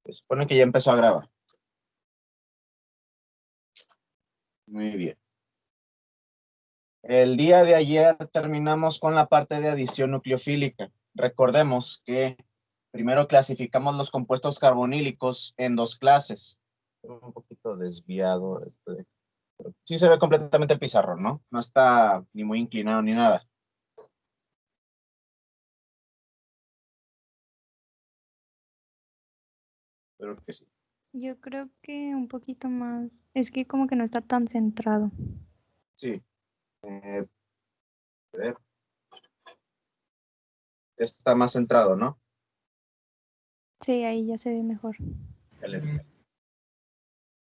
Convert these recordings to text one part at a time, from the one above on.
Se supone que ya empezó a grabar. Muy bien. El día de ayer terminamos con la parte de adición nucleofílica. Recordemos que primero clasificamos los compuestos carbonílicos en dos clases. Un poquito desviado. Sí se ve completamente el pizarrón, ¿no? No está ni muy inclinado ni nada. Creo que sí. Yo creo que un poquito más. Es que como que no está tan centrado. Sí. A ver. Está más centrado, ¿no? Sí, ahí ya se ve mejor.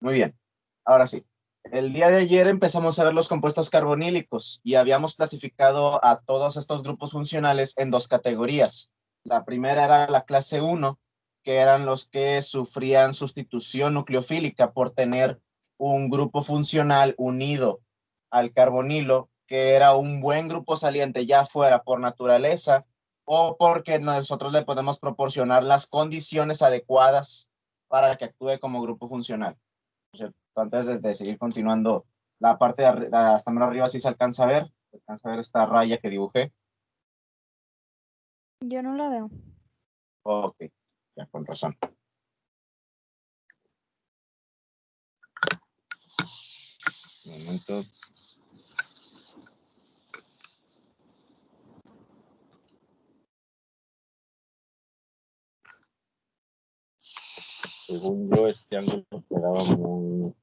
Muy bien. Ahora sí. El día de ayer empezamos a ver los compuestos carbonílicos y habíamos clasificado a todos estos grupos funcionales en dos categorías. La primera era la clase 1, que eran los que sufrían sustitución nucleofílica por tener un grupo funcional unido al carbonilo, que era un buen grupo saliente, ya fuera por naturaleza o porque nosotros le podemos proporcionar las condiciones adecuadas para que actúe como grupo funcional. Antes de seguir continuando, la parte de hasta más arriba sí se alcanza a ver. Se alcanza a ver esta raya que dibujé. Yo no la veo. Ok, ya con razón. Un momento. Según yo, este ángulo quedaba muy...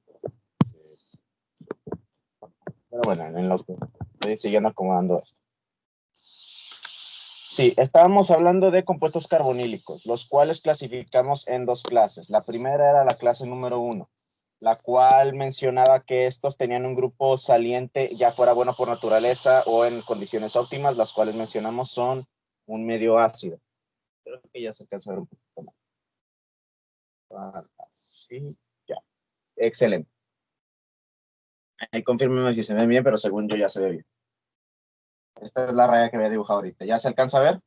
Pero bueno, en lo que estoy siguiendo acomodando esto. Sí, estábamos hablando de compuestos carbonílicos, los cuales clasificamos en dos clases. La primera era la clase número 1, la cual mencionaba que estos tenían un grupo saliente, ya fuera bueno por naturaleza o en condiciones óptimas, las cuales mencionamos son un medio ácido. Creo que ya se alcanza a ver un poquito más. Así, ya. Excelente. Ahí confírmeme si se ve bien, pero según yo ya se ve bien. Esta es la raya que había dibujado ahorita. ¿Ya se alcanza a ver?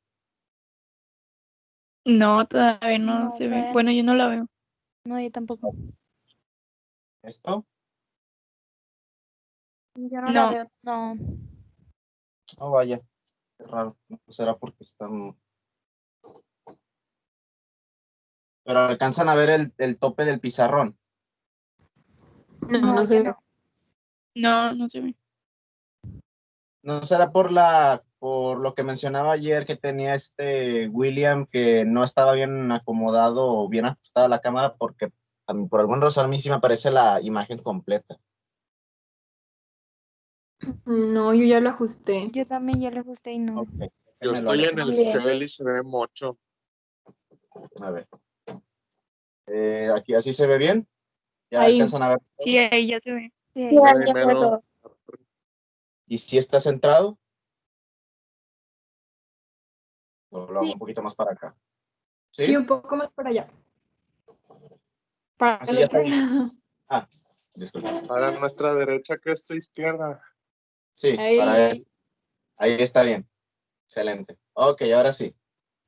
No, todavía no No, se ve. todavía Bueno, yo no la veo. no, yo tampoco. ¿Esto? Yo no la No, veo. No. Oh, vaya. Qué raro. No será porque están... Pero alcanzan a ver el tope del pizarrón. No, No, no yo se ve. no. no se ve. ¿No será por lo que mencionaba ayer que tenía este William que no estaba bien acomodado o bien ajustada la cámara? Porque por algún razón a mí sí me aparece la imagen completa. No, yo ya lo ajusté. Yo también ya le gusté y no. Ok. Yo Me lo estoy en alejo. el cel y se ve mucho. A ver. Aquí así se ve bien. ¿Ya Ahí. alcanzan a ver? Sí, ahí ya se ve. Sí, ahí. Sí, ahí Ahí ya se ve mero. todo. ¿Y si está centrado? O lo hago Sí, un poquito más para acá. sí, ¿Sí? un poco más para allá. Para Así el ya está otro bien. lado. Ah, disculpa. Para nuestra derecha, que es tu izquierda. Sí, para Ahí. él. Ahí está bien. Excelente. Ok, ahora sí.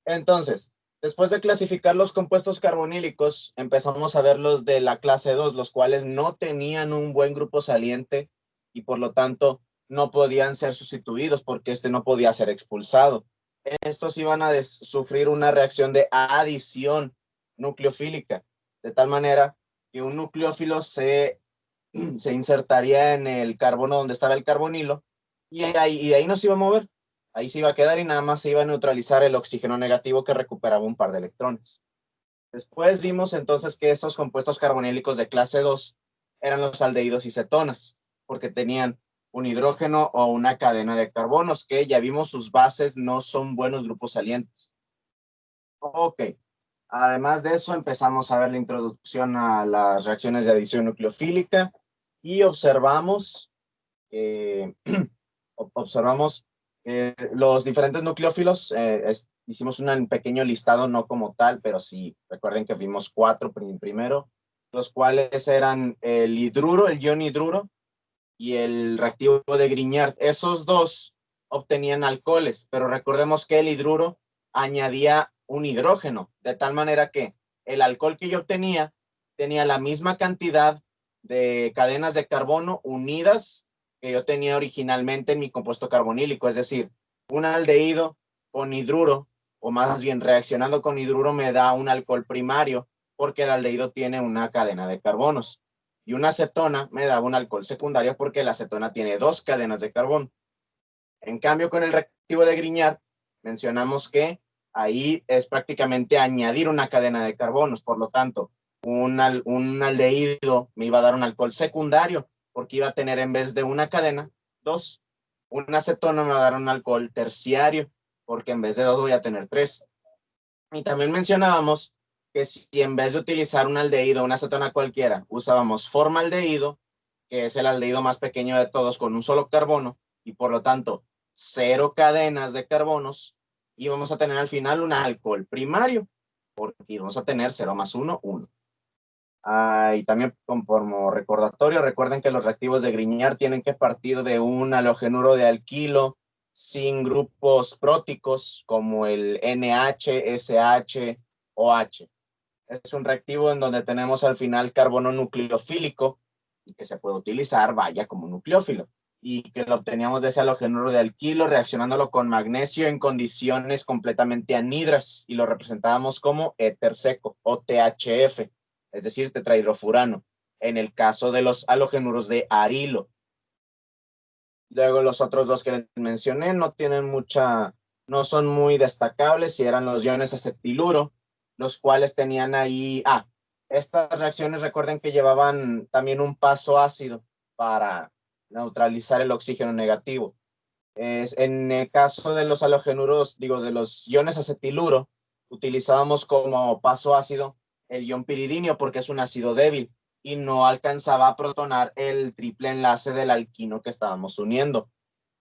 Entonces, después de clasificar los compuestos carbonílicos, empezamos a ver los de la clase 2, los cuales no tenían un buen grupo saliente y por lo tanto no podían ser sustituidos porque este no podía ser expulsado. Estos iban a sufrir una reacción de adición nucleofílica, de tal manera que un nucleófilo se insertaría en el carbono donde estaba el carbonilo y ahí no se iba a mover. Ahí se iba a quedar y nada más se iba a neutralizar el oxígeno negativo que recuperaba un par de electrones. Después vimos entonces que esos compuestos carbonílicos de clase 2 eran los aldehídos y cetonas, porque tenían un hidrógeno o una cadena de carbonos, que ya vimos sus bases no son buenos grupos salientes. Ok. Además de eso, empezamos a ver la introducción a las reacciones de adición nucleofílica y observamos observamos los diferentes nucleófilos. Hicimos un pequeño listado, no como tal, pero sí, recuerden que vimos 4 primero, los cuales eran el hidruro, el ion hidruro y el reactivo de Grignard. Esos dos obtenían alcoholes, pero recordemos que el hidruro añadía un hidrógeno, de tal manera que el alcohol que yo obtenía tenía la misma cantidad de cadenas de carbono unidas que yo tenía originalmente en mi compuesto carbonílico, es decir, un aldehído con hidruro, o más bien reaccionando con hidruro, me da un alcohol primario, porque el aldehído tiene una cadena de carbonos. Y una acetona me da un alcohol secundario porque la acetona tiene 2 cadenas de carbono. En cambio, con el reactivo de Grignard, mencionamos que ahí es prácticamente añadir una cadena de carbonos. Por lo tanto, un aldehído me iba a dar un alcohol secundario porque iba a tener en vez de una cadena, 2. Una acetona me va a dar un alcohol terciario porque en vez de 2 voy a tener 3. Y también mencionábamos que si en vez de utilizar un aldehído o una acetona cualquiera, usábamos formaldehído, que es el aldehído más pequeño de todos con un solo carbono y por lo tanto 0 cadenas de carbonos, y vamos a tener al final un alcohol primario, porque vamos a tener 0 más 1, 1. Y también como recordatorio, recuerden que los reactivos de Grignard tienen que partir de un halogenuro de alquilo sin grupos próticos como el NH, SH, OH. Es un reactivo en donde tenemos al final carbono nucleofílico y que se puede utilizar, vaya, como nucleófilo. Y que lo obteníamos de ese halogenuro de alquilo reaccionándolo con magnesio en condiciones completamente anhidras y lo representábamos como éter seco o THF, es decir, tetrahidrofurano, en el caso de los halogenuros de arilo. Luego los otros dos que les mencioné no tienen no son muy destacables, y eran los iones acetiluro, los cuales tenían ahí, estas reacciones recuerden que llevaban también un paso ácido para neutralizar el oxígeno negativo. En el caso de los halogenuros, de los iones acetiluro, utilizábamos como paso ácido el ion piridinio porque es un ácido débil y no alcanzaba a protonar el triple enlace del alquino que estábamos uniendo.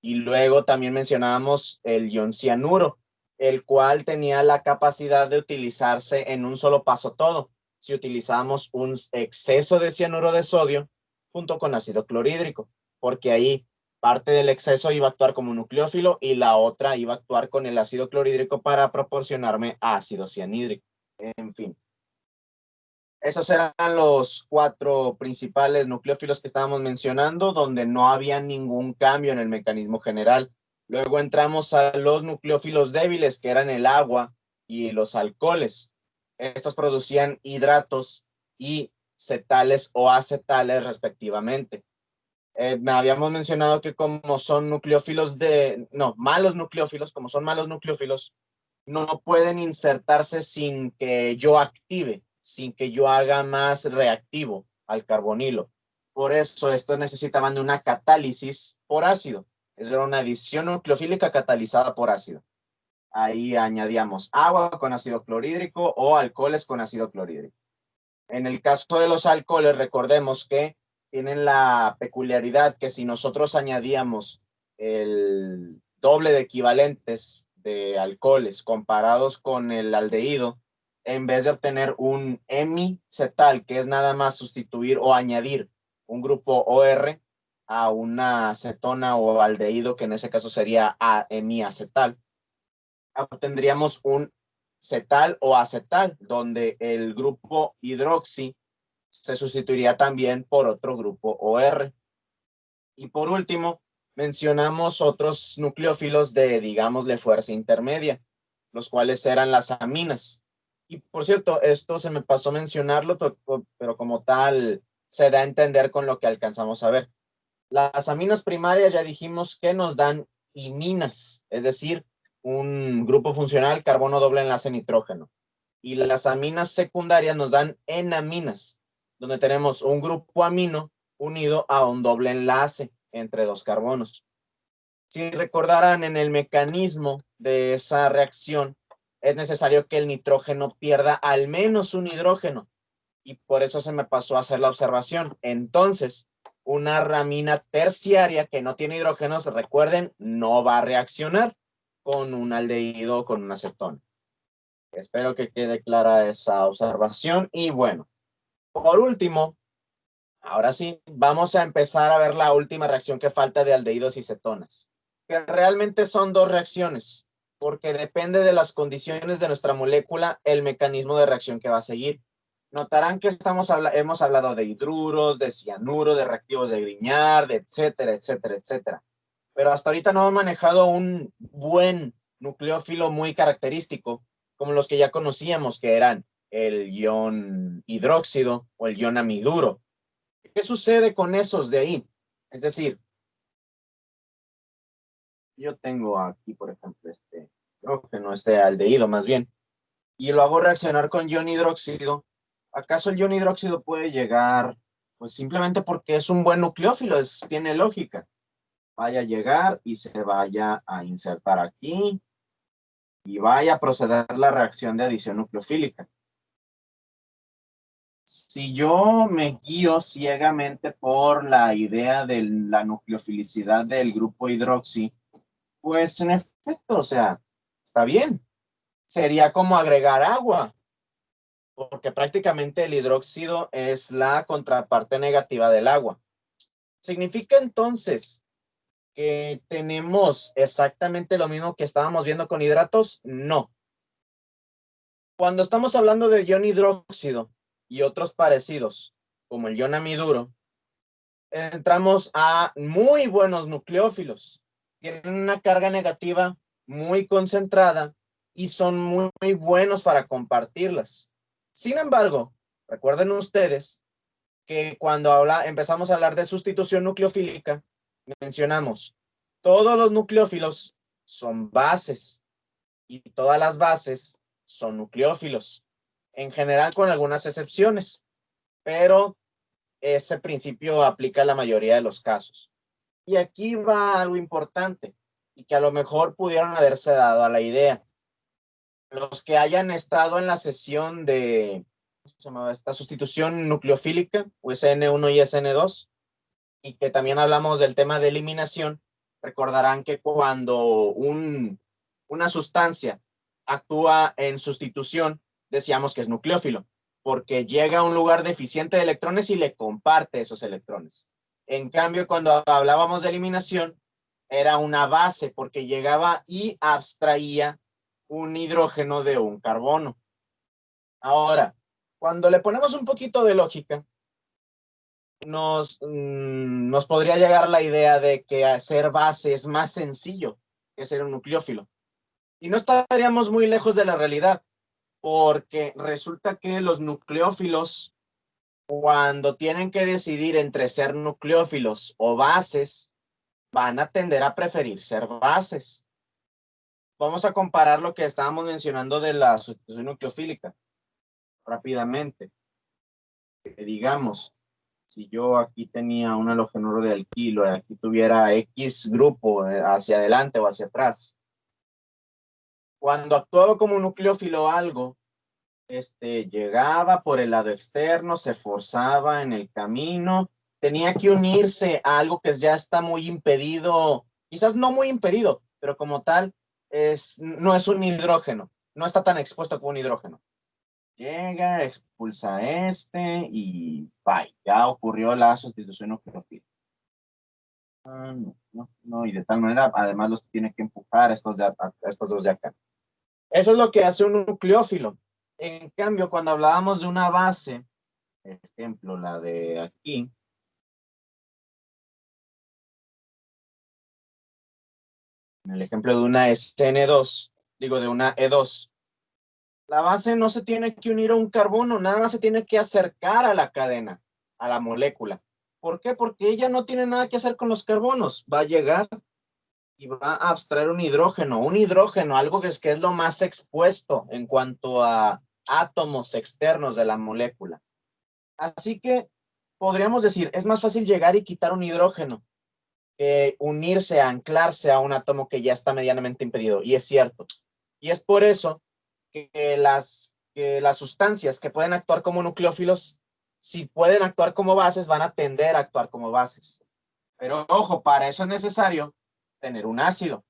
Y luego también mencionábamos el ion cianuro, el cual tenía la capacidad de utilizarse en un solo paso todo, si utilizábamos un exceso de cianuro de sodio junto con ácido clorhídrico, porque ahí parte del exceso iba a actuar como nucleófilo y la otra iba a actuar con el ácido clorhídrico para proporcionarme ácido cianhídrico. En fin, esos eran los 4 principales nucleófilos que estábamos mencionando, donde no había ningún cambio en el mecanismo general. Luego entramos a los nucleófilos débiles, que eran el agua y los alcoholes. Estos producían hidratos y cetales o acetales respectivamente. Habíamos mencionado que como son malos nucleófilos, como son malos nucleófilos, no pueden insertarse sin que yo active, sin que yo haga más reactivo al carbonilo. Por eso estos necesitaban de una catálisis por ácido. Eso era una adición nucleofílica catalizada por ácido. Ahí añadíamos agua con ácido clorhídrico o alcoholes con ácido clorhídrico. En el caso de los alcoholes, recordemos que tienen la peculiaridad que si nosotros añadíamos el doble de equivalentes de alcoholes comparados con el aldehído, en vez de obtener un hemicetal, que es nada más sustituir o añadir un grupo OR a una acetona o aldehído, que en ese caso sería hemiacetal, obtendríamos un cetal o acetal, donde el grupo hidroxi se sustituiría también por otro grupo OR. Y por último, mencionamos otros nucleófilos de, digámosle, fuerza intermedia, los cuales eran las aminas. Y por cierto, esto se me pasó mencionarlo, pero como tal se da a entender con lo que alcanzamos a ver. Las aminas primarias ya dijimos que nos dan iminas, es decir, un grupo funcional carbono doble enlace nitrógeno. Y las aminas secundarias nos dan enaminas, donde tenemos un grupo amino unido a un doble enlace entre 2 carbonos. Si recordarán, en el mecanismo de esa reacción es necesario que el nitrógeno pierda al menos un hidrógeno, y por eso se me pasó a hacer la observación. Entonces, una amina terciaria que no tiene hidrógenos, recuerden, no va a reaccionar con un aldehído o con una acetona. Espero que quede clara esa observación. Y bueno, por último, ahora sí, vamos a empezar a ver la última reacción que falta de aldehídos y cetonas, que realmente son 2 reacciones. porque depende de las condiciones de nuestra molécula el mecanismo de reacción que va a seguir. Notarán que hemos hablado de hidruros, de cianuro, de reactivos de Grignard, de etcétera, etcétera, etcétera. Pero hasta ahorita no hemos manejado un buen nucleófilo muy característico, como los que ya conocíamos, que eran el ion hidróxido o el ion amiduro. ¿Qué sucede con esos de ahí? Es decir, yo tengo aquí, por ejemplo, este hidrógeno, este aldehído más bien, y lo hago reaccionar con ion hidróxido. ¿Acaso el ion hidróxido puede llegar, pues simplemente porque es un buen nucleófilo, tiene lógica? Vaya a llegar y se vaya a insertar aquí y vaya a proceder la reacción de adición nucleofílica. Si yo me guío ciegamente por la idea de la nucleofilicidad del grupo hidroxi, pues en efecto, o sea, está bien. Sería como agregar agua, porque prácticamente el hidróxido es la contraparte negativa del agua. ¿Significa entonces que tenemos exactamente lo mismo que estábamos viendo con hidratos? No. Cuando estamos hablando del ion hidróxido y otros parecidos, como el ion amiduro, entramos a muy buenos nucleófilos. Tienen una carga negativa muy concentrada y son muy, muy buenos para compartirlas. Sin embargo, recuerden ustedes que cuando empezamos a hablar de sustitución nucleofílica, mencionamos, todos los nucleófilos son bases y todas las bases son nucleófilos, en general con algunas excepciones, pero ese principio aplica a la mayoría de los casos. Y aquí va algo importante y que a lo mejor pudieron haberse dado a la idea. Los que hayan estado en la sesión de, ¿cómo se llamaba esta? Sustitución nucleofílica, o SN1 y SN2, y que también hablamos del tema de eliminación, recordarán que cuando una sustancia actúa en sustitución, decíamos que es nucleófilo, porque llega a un lugar deficiente de electrones y le comparte esos electrones. En cambio, cuando hablábamos de eliminación, era una base, porque llegaba y abstraía un hidrógeno de un carbono. Ahora, cuando le ponemos un poquito de lógica, nos podría llegar la idea de que hacer base es más sencillo que ser un nucleófilo. Y no estaríamos muy lejos de la realidad, porque resulta que los nucleófilos, cuando tienen que decidir entre ser nucleófilos o bases, van a tender a preferir ser bases. Vamos a comparar lo que estábamos mencionando de la sustitución nucleofílica rápidamente. Digamos, si yo aquí tenía un halogenuro de alquilo y aquí tuviera X grupo hacia adelante o hacia atrás, cuando actuaba como nucleófilo algo, llegaba por el lado externo, se forzaba en el camino, tenía que unirse a algo que ya está muy impedido, quizás no muy impedido, pero como tal, no es un hidrógeno, no está tan expuesto como un hidrógeno. Llega, expulsa y bye, ya ocurrió la sustitución nucleofílica. No, y de tal manera, además los tiene que empujar a estos dos de acá. Eso es lo que hace un nucleófilo. En cambio, cuando hablábamos de una base, por ejemplo, la de aquí, en el ejemplo de una SN2, digo de una E2, la base no se tiene que unir a un carbono, nada más se tiene que acercar a la cadena, a la molécula. ¿Por qué? Porque ella no tiene nada que hacer con los carbonos. Va a llegar y va a abstraer un hidrógeno, algo que es lo más expuesto en cuanto a átomos externos de la molécula. Así que podríamos decir, es más fácil llegar y quitar un hidrógeno que unirse, anclarse a un átomo que ya está medianamente impedido. Y es cierto. Y es por eso que las sustancias que pueden actuar como nucleófilos, si pueden actuar como bases, van a tender a actuar como bases. Pero ojo, para eso es necesario tener un ácido.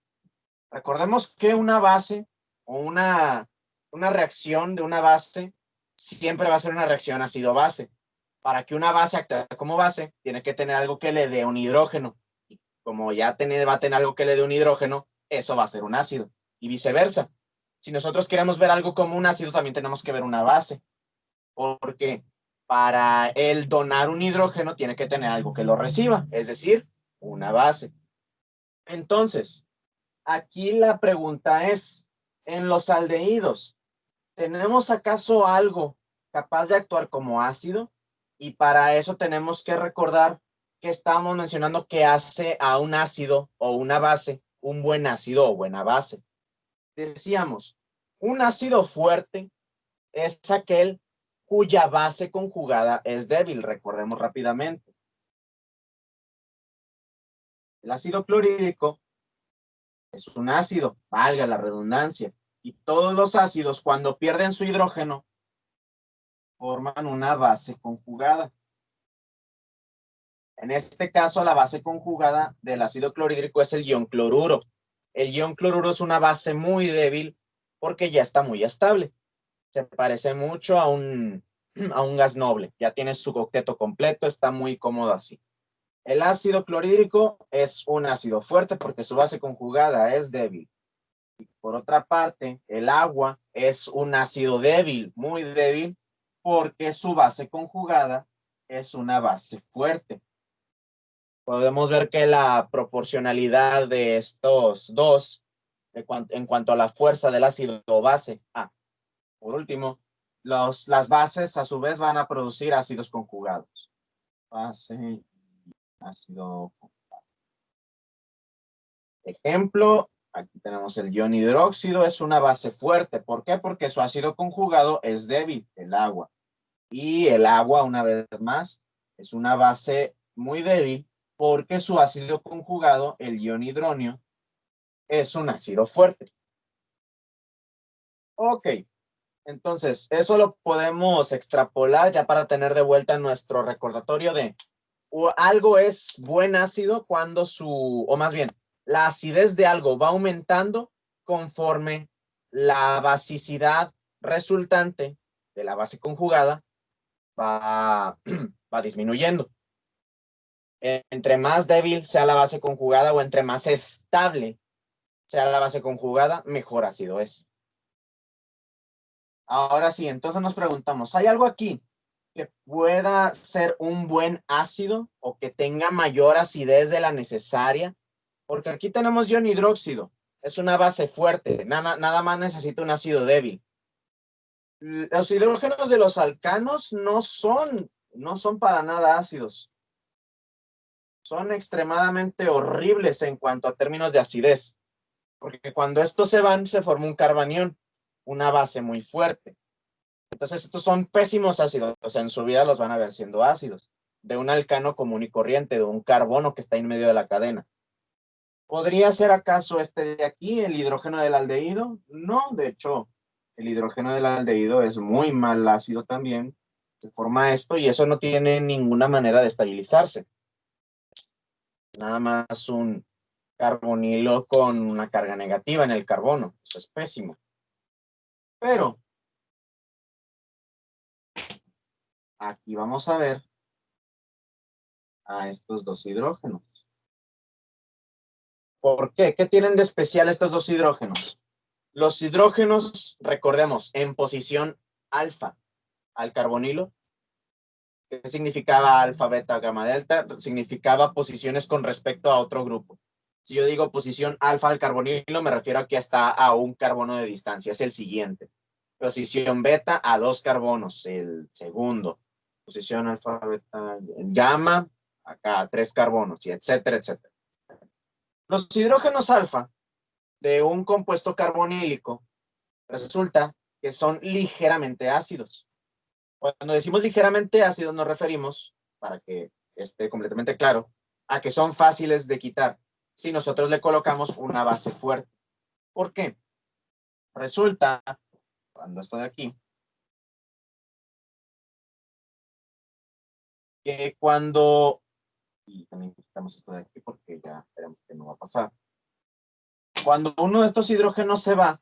Recordemos que una base o una reacción de una base siempre va a ser una reacción ácido-base. Para que una base actúe como base, tiene que tener algo que le dé un hidrógeno. Y como ya va a tener algo que le dé un hidrógeno, eso va a ser un ácido. y viceversa. Si nosotros queremos ver algo como un ácido, también tenemos que ver una base, porque para él donar un hidrógeno tiene que tener algo que lo reciba, es decir, una base. Entonces, aquí la pregunta es, en los aldehídos, ¿tenemos acaso algo capaz de actuar como ácido? Y para eso tenemos que recordar que estamos mencionando que hace a un ácido o una base un buen ácido o buena base. Decíamos, un ácido fuerte es aquel cuya base conjugada es débil, recordemos rápidamente. El ácido clorhídrico es un ácido, valga la redundancia, y todos los ácidos cuando pierden su hidrógeno forman una base conjugada. En este caso, la base conjugada del ácido clorhídrico es el ion cloruro. El ion cloruro es una base muy débil porque ya está muy estable. Se parece mucho a un gas noble. Ya tiene su octeto completo, está muy cómodo así. El ácido clorhídrico es un ácido fuerte porque su base conjugada es débil. Y por otra parte, el agua es un ácido débil, muy débil, porque su base conjugada es una base fuerte. Podemos ver que la proporcionalidad de estos dos, en cuanto a la fuerza del ácido base, por último, las bases a su vez van a producir ácidos conjugados. Base y ácido conjugado. Ejemplo, aquí tenemos el ion hidróxido, es una base fuerte. ¿Por qué? Porque su ácido conjugado es débil, el agua. Y el agua, una vez más, es una base muy débil porque su ácido conjugado, el ion hidronio, es un ácido fuerte. Ok, entonces eso lo podemos extrapolar ya para tener de vuelta nuestro recordatorio de algo es buen ácido cuando o más bien, la acidez de algo va aumentando conforme la basicidad resultante de la base conjugada va disminuyendo. Entre más débil sea la base conjugada o entre más estable sea la base conjugada, mejor ácido es. Ahora sí, entonces nos preguntamos, ¿hay algo aquí que pueda ser un buen ácido o que tenga mayor acidez de la necesaria? Porque aquí tenemos ion hidróxido, es una base fuerte, nada más necesita un ácido débil. Los hidrógenos de los alcanos no son para nada ácidos. Son extremadamente horribles en cuanto a términos de acidez, porque cuando estos se van, se forma un carbanión, una base muy fuerte. Entonces, estos son pésimos ácidos, o sea, en su vida los van a ver siendo ácidos, de un alcano común y corriente, de un carbono que está en medio de la cadena. ¿Podría ser acaso este de aquí, el hidrógeno del aldehído? No, de hecho, el hidrógeno del aldehído es muy mal ácido también, se forma esto y eso no tiene ninguna manera de estabilizarse. Nada más un carbonilo con una carga negativa en el carbono. Eso es pésimo. Pero aquí vamos a ver a estos dos hidrógenos. ¿Por qué? ¿Qué tienen de especial estos dos hidrógenos? Los hidrógenos, recordemos, en posición alfa al carbonilo, ¿qué significaba alfa, beta, gamma, delta? Significaba posiciones con respecto a otro grupo. Si yo digo posición alfa al carbonilo, me refiero a que está a un carbono de distancia, es el siguiente. Posición beta a 2 carbonos, el segundo. Posición alfa, beta, gamma, acá a 3 carbonos, y etcétera, etcétera. Los hidrógenos alfa de un compuesto carbonílico resulta que son ligeramente ácidos. Cuando decimos ligeramente ácidos nos referimos, para que esté completamente claro, a que son fáciles de quitar si nosotros le colocamos una base fuerte. ¿Por qué? Resulta, cuando estoy aquí, que cuando, y también quitamos esto de aquí porque ya veremos que no va a pasar. Cuando uno de estos hidrógenos se va,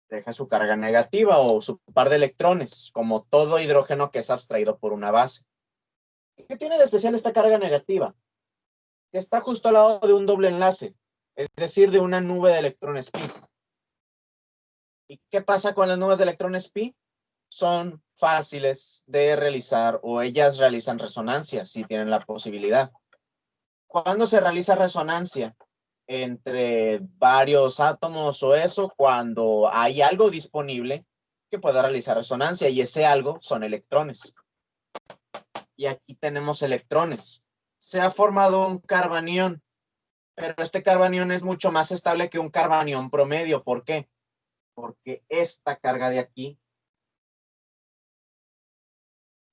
deja su carga negativa o su par de electrones, como todo hidrógeno que es abstraído por una base. ¿Qué tiene de especial esta carga negativa? que está justo al lado de un doble enlace, es decir, de una nube de electrones pi. ¿Y qué pasa con las nubes de electrones pi? Son fáciles de realizar o ellas realizan resonancia si tienen la posibilidad. ¿Cuándo se realiza resonancia? Entre varios átomos o eso, cuando hay algo disponible que pueda realizar resonancia y ese algo son electrones. Y aquí tenemos electrones. Se ha formado un carbanión, pero este carbanión es mucho más estable que un carbanión promedio. ¿Por qué? Porque esta carga de aquí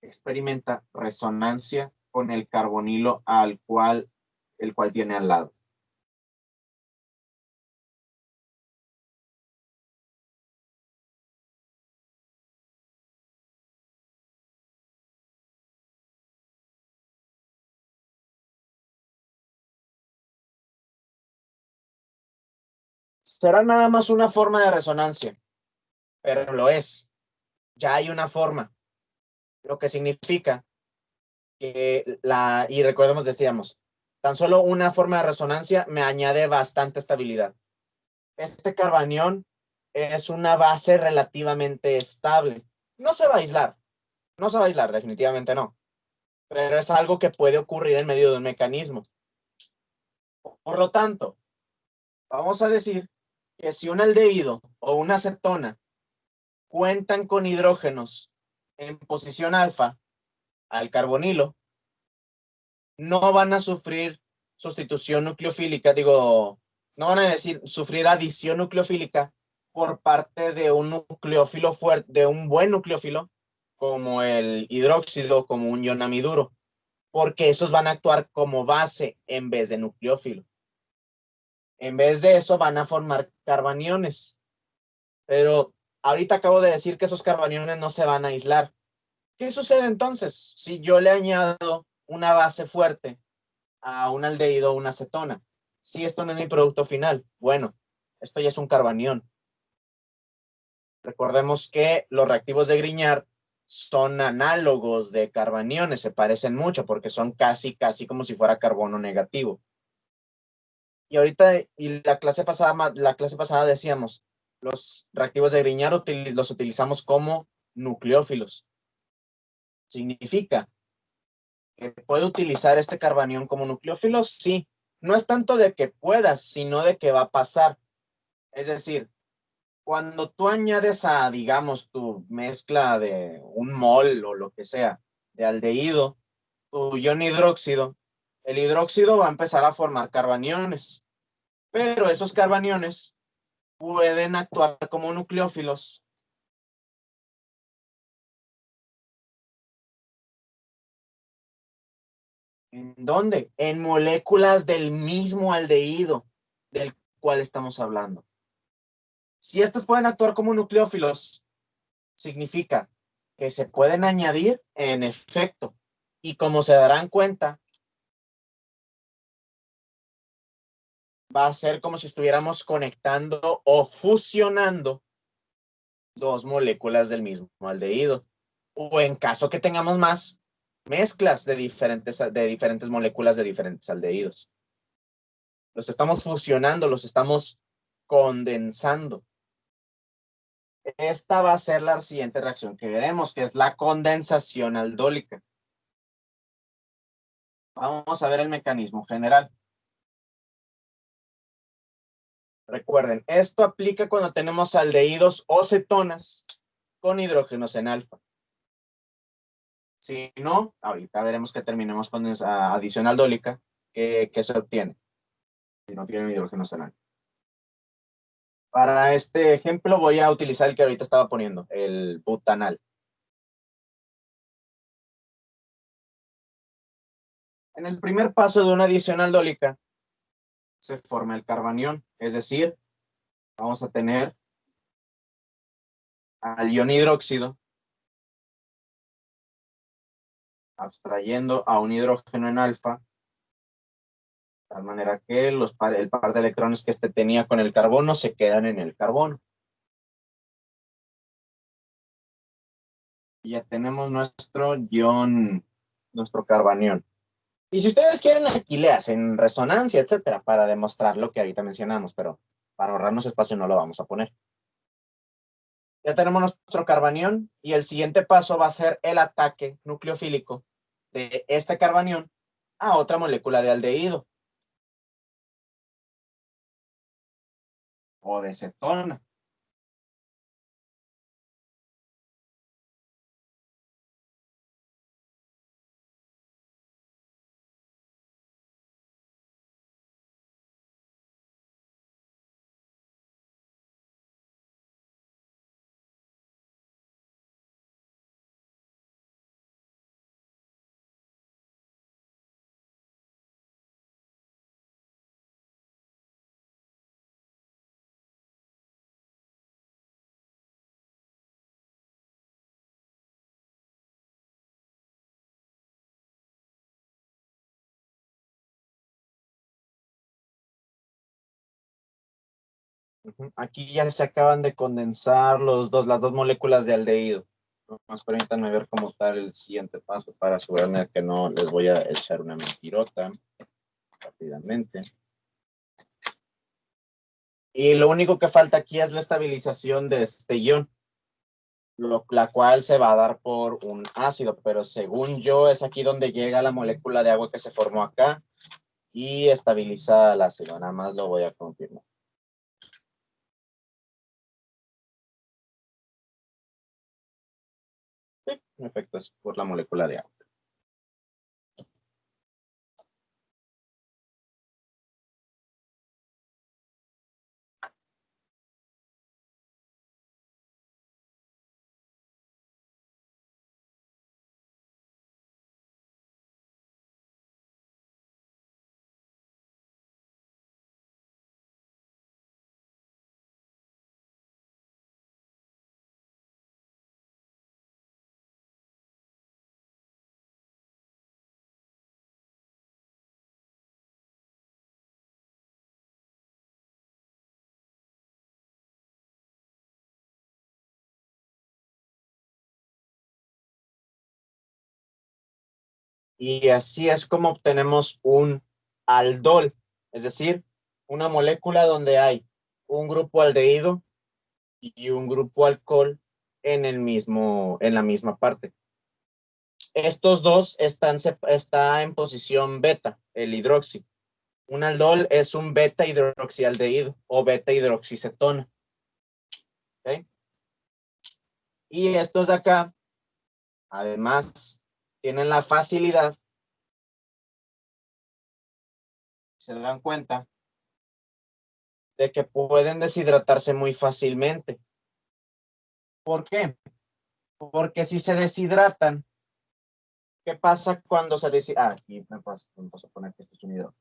experimenta resonancia con el carbonilo el cual tiene al lado. Será nada más una forma de resonancia, pero lo es. Ya hay una forma, lo que significa que y recordemos, decíamos, tan solo una forma de resonancia me añade bastante estabilidad. Este carbanión es una base relativamente estable. No se va a aislar, no se va a aislar, definitivamente no, pero es algo que puede ocurrir en medio de un mecanismo. Por lo tanto, vamos a decir que si un aldehído o una acetona cuentan con hidrógenos en posición alfa al carbonilo, no van a sufrir sustitución nucleofílica, no van a sufrir adición nucleofílica por parte de un nucleófilo fuerte, de un buen nucleófilo, como el hidróxido, como un ionamiduro, porque esos van a actuar como base en vez de nucleófilo. En vez de eso van a formar carbaniones. Pero ahorita acabo de decir que esos carbaniones no se van a aislar. ¿Qué sucede entonces si yo le añado una base fuerte a un aldehído o una acetona? Si esto no es mi producto final, bueno, esto ya es un carbanión. Recordemos que los reactivos de Grignard son análogos de carbaniones, se parecen mucho porque son casi como si fuera carbono negativo. Y ahorita, la clase pasada decíamos, los reactivos de Grignard los utilizamos como nucleófilos. Significa que puedo utilizar este carbanión como nucleófilo, sí. No es tanto de que puedas, sino de que va a pasar. Es decir, cuando tú añades digamos, tu mezcla de un mol o lo que sea, de aldehído, tu ion hidróxido, el hidróxido va a empezar a formar carbaniones. Pero esos carbaniones pueden actuar como nucleófilos. ¿En dónde? En moléculas del mismo aldehído del cual estamos hablando. Si estas pueden actuar como nucleófilos, significa que se pueden añadir en efecto. Y como se darán cuenta, va a ser como si estuviéramos conectando o fusionando dos moléculas del mismo aldehído. O en caso que tengamos más, mezclas de diferentes moléculas de diferentes aldehídos. Los estamos fusionando, los estamos condensando. Esta va a ser la siguiente reacción que veremos, que es la condensación aldólica. Vamos a ver el mecanismo general. Recuerden, esto aplica cuando tenemos aldehídos o cetonas con hidrógenos en alfa. Si no, ahorita veremos que terminemos con esa adición aldólica que se obtiene si no tienen hidrógenos en alfa. Para este ejemplo voy a utilizar el que ahorita estaba poniendo, el butanal. En el primer paso de una adición aldólica se forma el carbanión, es decir, vamos a tener al ion hidróxido abstrayendo a un hidrógeno en alfa, de tal manera que el par de electrones que este tenía con el carbono se quedan en el carbono. Y ya tenemos nuestro carbanión. Y si ustedes quieren, aquí le hacen resonancia, etcétera, para demostrar lo que ahorita mencionamos, pero para ahorrarnos espacio no lo vamos a poner. Ya tenemos nuestro carbanión y el siguiente paso va a ser el ataque nucleofílico de este carbanión a otra molécula de aldehído o de cetona. Aquí ya se acaban de condensar las dos moléculas de aldehído. Más permítanme ver cómo está el siguiente paso para asegurarme de que no les voy a echar una mentirota rápidamente. Y lo único que falta aquí es la estabilización de este ion, la cual se va a dar por un ácido, pero según yo es aquí donde llega la molécula de agua que se formó acá y estabiliza el ácido. Nada más lo voy a confirmar. Sí, en efecto, es por la molécula de agua. Y así es como obtenemos un aldol, es decir, una molécula donde hay un grupo aldehído y un grupo alcohol en la misma parte. Estos dos está en posición beta, el hidroxi. Un aldol es un beta hidroxialdehído o beta hidroxicetona. ¿Okay? Y estos de acá, además, tienen la facilidad, se dan cuenta, de que pueden deshidratarse muy fácilmente. ¿Por qué? Porque si se deshidratan, ¿qué pasa cuando se deshidrata? Aquí me paso a poner que esto es un hidrógeno.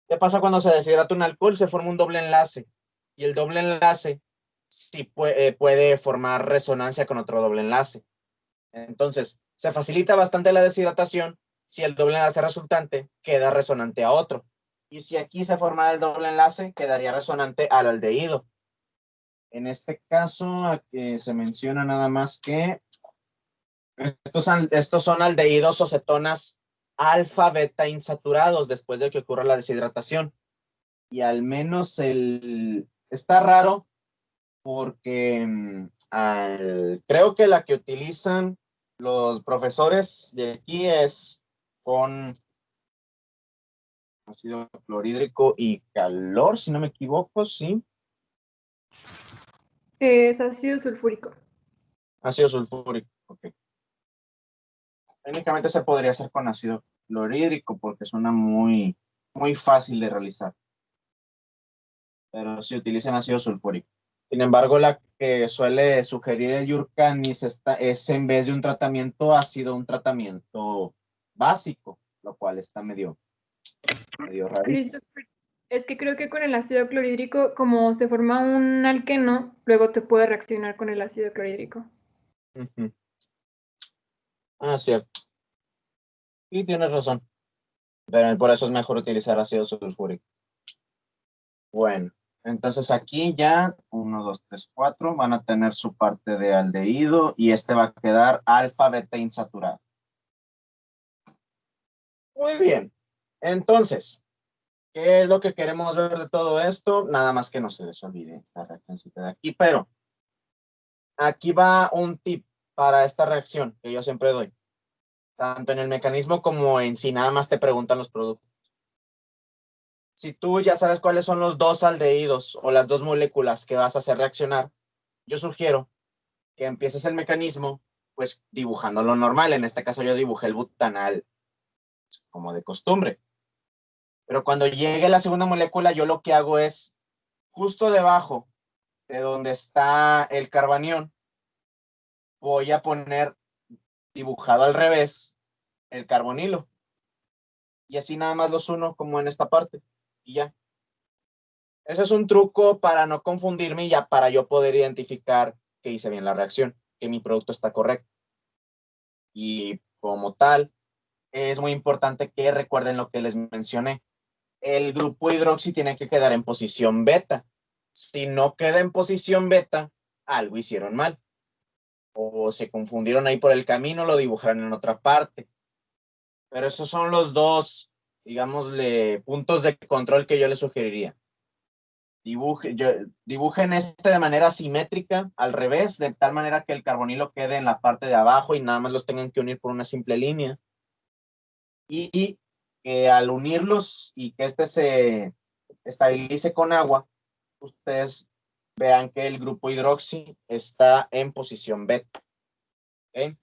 ¿Qué pasa cuando se deshidrata un alcohol? Se forma un doble enlace. Y el doble enlace sí puede formar resonancia con otro doble enlace. Entonces, se facilita bastante la deshidratación si el doble enlace resultante queda resonante a otro. Y si aquí se forma el doble enlace, quedaría resonante al aldehído. En este caso, aquí se menciona nada más que estos son aldehídos o cetonas alfa beta insaturados después de que ocurra la deshidratación. Y al menos está raro porque creo que la que utilizan los profesores de aquí es con ácido clorhídrico y calor, si no me equivoco, sí. Es ácido sulfúrico. Ácido sulfúrico, ok. Técnicamente se podría hacer con ácido clorhídrico porque suena muy, muy fácil de realizar. Pero sí utilizan ácido sulfúrico. Sin embargo, la que suele sugerir el Yurkanis es en vez de un tratamiento ácido, un tratamiento básico, lo cual está medio raro. Christopher, es que creo que con el ácido clorhídrico, como se forma un alqueno, luego te puede reaccionar con el ácido clorhídrico. Cierto. Y tienes razón. Pero por eso es mejor utilizar ácido sulfúrico. Bueno, entonces aquí ya 1, 2, 3, 4 van a tener su parte de aldehído y este va a quedar alfa beta insaturado. Muy bien. Entonces, ¿qué es lo que queremos ver de todo esto? Nada más que no se les olvide esta reaccióncita de aquí, pero aquí va un tip para esta reacción que yo siempre doy. Tanto en el mecanismo como en si nada más te preguntan los productos. Si tú ya sabes cuáles son los dos aldehídos o las dos moléculas que vas a hacer reaccionar, yo sugiero que empieces el mecanismo pues dibujando lo normal. En este caso yo dibujé el butanal como de costumbre. Pero cuando llegue la segunda molécula, yo lo que hago es justo debajo de donde está el carbanión, voy a poner dibujado al revés el carbonilo. Y así nada más los uno como en esta parte. Y ya. Ese es un truco para no confundirme y ya para yo poder identificar que hice bien la reacción, que mi producto está correcto. Y como tal, es muy importante que recuerden lo que les mencioné. El grupo hidroxi tiene que quedar en posición beta. Si no queda en posición beta, algo hicieron mal. O se confundieron ahí por el camino, lo dibujaron en otra parte. Pero esos son los dos, digámosle, puntos de control que yo les sugeriría. Dibujen este de manera simétrica, al revés, de tal manera que el carbonilo quede en la parte de abajo y nada más los tengan que unir por una simple línea. Y al unirlos y que este se estabilice con agua, ustedes vean que el grupo hidroxi está en posición beta. ¿Okay?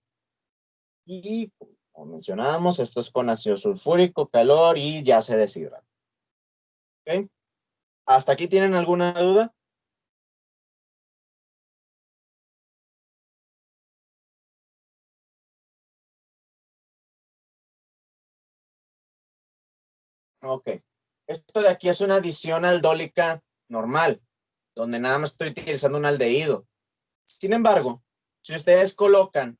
Y como mencionábamos, esto es con ácido sulfúrico, calor y ya se deshidrata. ¿Okay? ¿Hasta aquí tienen alguna duda? Ok. Esto de aquí es una adición aldólica normal, donde nada más estoy utilizando un aldehído. Sin embargo, si ustedes colocan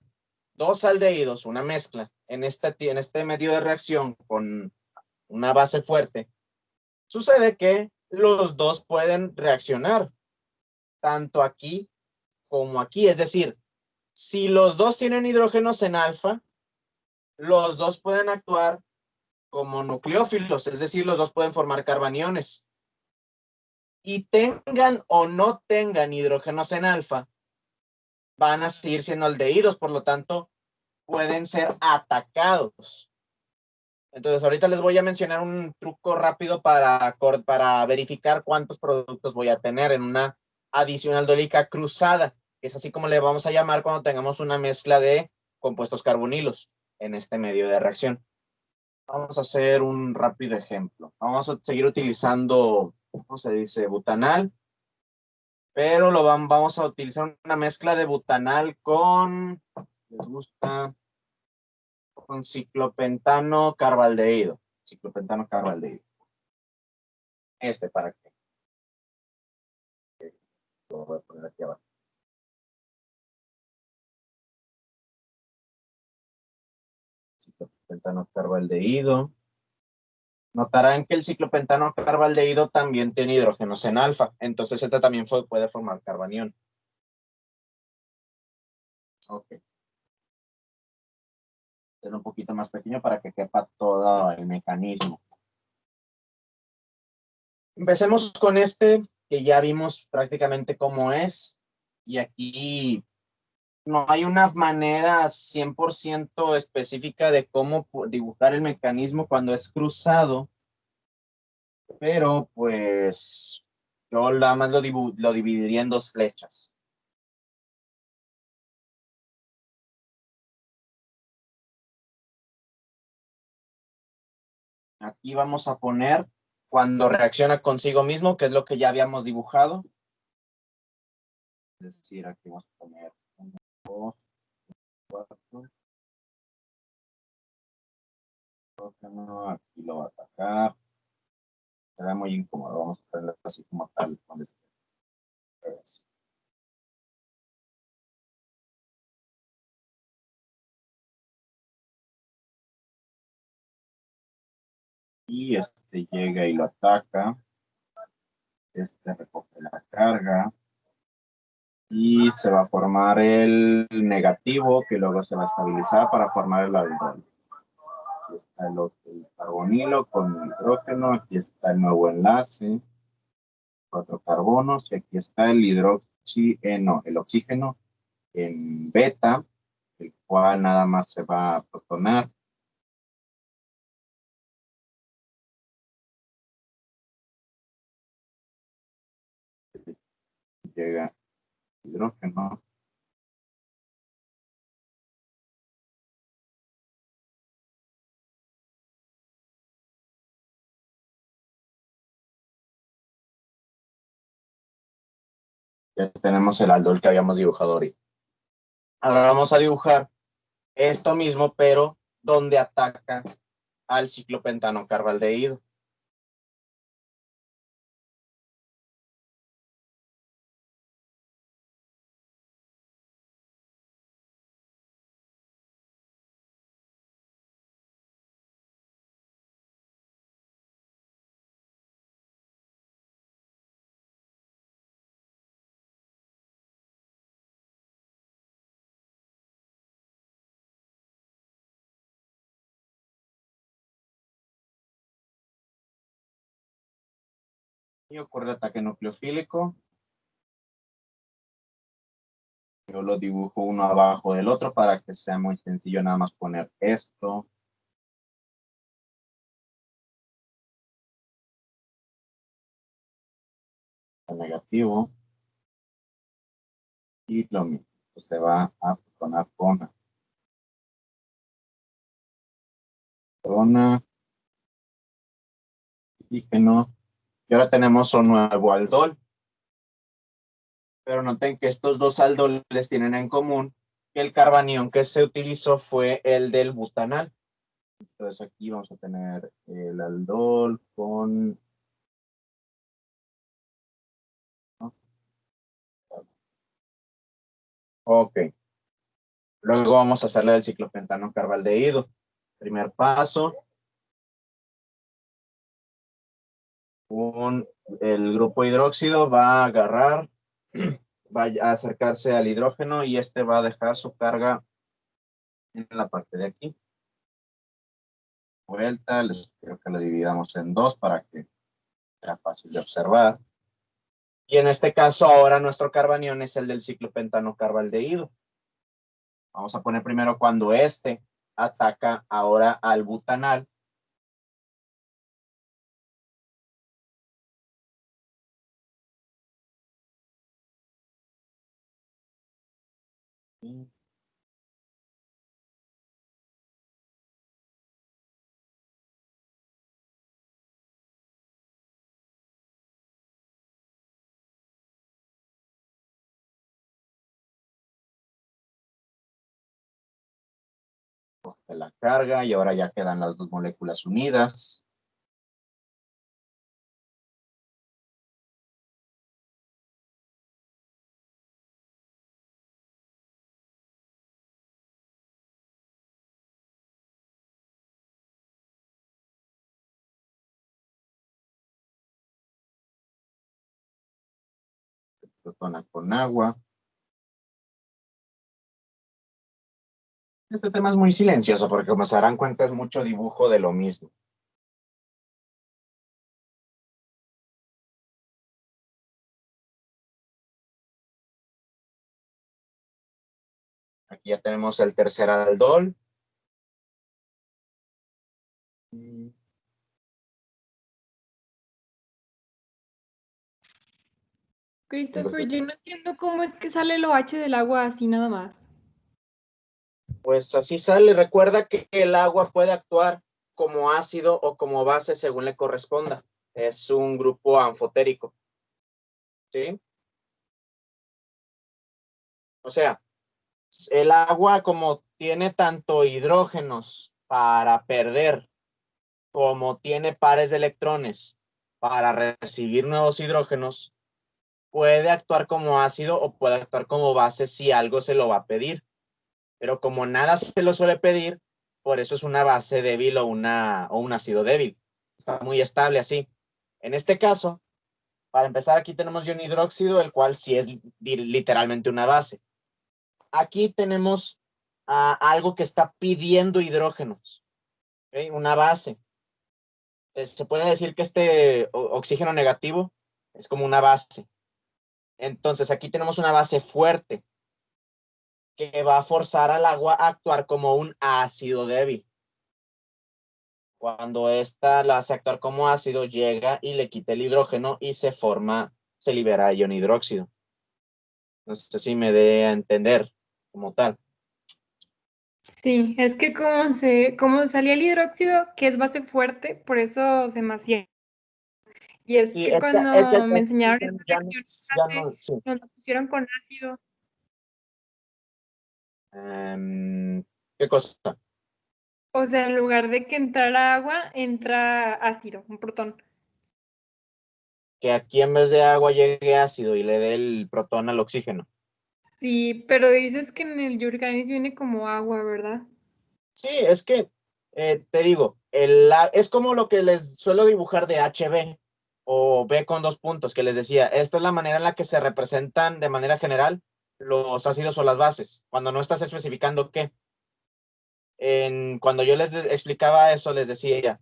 dos aldehídos, una mezcla, en este medio de reacción con una base fuerte, sucede que los dos pueden reaccionar, tanto aquí como aquí. Es decir, si los dos tienen hidrógenos en alfa, los dos pueden actuar como nucleófilos, es decir, los dos pueden formar carbaniones. Y tengan o no tengan hidrógenos en alfa, van a seguir siendo aldehídos, por lo tanto, pueden ser atacados. Entonces, ahorita les voy a mencionar un truco rápido para verificar cuántos productos voy a tener en una adición aldólica cruzada, que es así como le vamos a llamar cuando tengamos una mezcla de compuestos carbonilos en este medio de reacción. Vamos a hacer un rápido ejemplo. Vamos a seguir utilizando, ¿cómo se dice? Butanal, pero vamos a utilizar una mezcla de butanal con, ¿les gusta? Con ciclopentano carbaldehído. Ciclopentano carbaldehído. ¿Para qué? Lo voy a poner aquí abajo. Ciclopentano carbaldehído. Notarán que el ciclopentano carbaldehído también tiene hidrógenos en alfa. Entonces este también puede formar carbanión. Ok. Ser un poquito más pequeño para que quepa todo el mecanismo. Empecemos con este, que ya vimos prácticamente cómo es. Y aquí no hay una manera 100% específica de cómo dibujar el mecanismo cuando es cruzado. Pero pues yo nada más lo dividiría en dos flechas. Aquí vamos a poner cuando reacciona consigo mismo, que es lo que ya habíamos dibujado. Es decir, aquí vamos a poner 1, 2, 4. Aquí lo va a atacar. Será muy incómodo. Vamos a ponerlo así como tal. Y este llega y lo ataca. Este recoge la carga. Y se va a formar el negativo que luego se va a estabilizar para formar el aldol. Aquí está el carbonilo con hidrógeno. Aquí está el nuevo enlace. 4 carbonos. Y aquí está el oxígeno en beta, el cual nada más se va a protonar. Llega hidrógeno. Ya tenemos el aldol que habíamos dibujado ahorita. Ahora vamos a dibujar esto mismo, pero donde ataca al ciclopentano carbaldehído. Y ocurre el ataque nucleofílico. Yo lo dibujo uno abajo del otro para que sea muy sencillo nada más poner esto. El negativo. Y lo mismo. Se va a protonar con oxígeno. Y ahora tenemos un nuevo aldol. Pero noten que estos dos aldoles tienen en común que el carbanión que se utilizó fue el del butanal. Entonces aquí vamos a tener el aldol con... Ok. Luego vamos a hacerle el ciclopentano carbaldehído. Primer paso. El grupo hidróxido va a agarrar, va a acercarse al hidrógeno y este va a dejar su carga en la parte de aquí. Vuelta, les quiero que lo dividamos en dos para que sea fácil de observar. Y en este caso ahora nuestro carbanión es el del ciclopentano carbaldehído. Vamos a poner primero cuando este ataca ahora al butanal. De la carga y ahora ya quedan las dos moléculas unidas. Protona con agua. Este tema es muy silencioso porque como se darán cuenta es mucho dibujo de lo mismo. Aquí ya tenemos el tercer aldol. Christopher, yo no entiendo cómo es que sale el OH del agua así nada más. Pues así sale. Recuerda que el agua puede actuar como ácido o como base según le corresponda. Es un grupo anfotérico. ¿Sí? O sea, el agua como tiene tanto hidrógenos para perder como tiene pares de electrones para recibir nuevos hidrógenos, puede actuar como ácido o puede actuar como base si algo se lo va a pedir. Pero como nada se lo suele pedir, por eso es una base débil o un ácido débil. Está muy estable así. En este caso, para empezar, aquí tenemos ion hidróxido, el cual sí es literalmente una base. Aquí tenemos algo que está pidiendo hidrógenos, ¿okay? Una base. Se puede decir que este oxígeno negativo es como una base. Entonces aquí tenemos una base fuerte que va a forzar al agua a actuar como un ácido débil. Cuando esta la hace actuar como ácido, llega y le quita el hidrógeno y se libera ion hidróxido. No sé si me dé a entender como tal. Sí, es que como salía el hidróxido, que es base fuerte, por eso se me hacía. Y es Sí, que es que el cuando me enseñaron esta ya, reacción ya base, no, sí. nos lo pusieron con ácido. ¿Qué cosa? O sea, en lugar de que entrara agua, entra ácido, un protón. Que aquí en vez de agua llegue ácido y le dé el protón al oxígeno. Sí, pero dices que en el Yurganis viene como agua, ¿verdad? Sí, es que, te digo, es como lo que les suelo dibujar de HB o B con dos puntos, que les decía, esta es la manera en la que se representan de manera general los ácidos o las bases, cuando no estás especificando qué. Cuando yo les explicaba eso, les decía,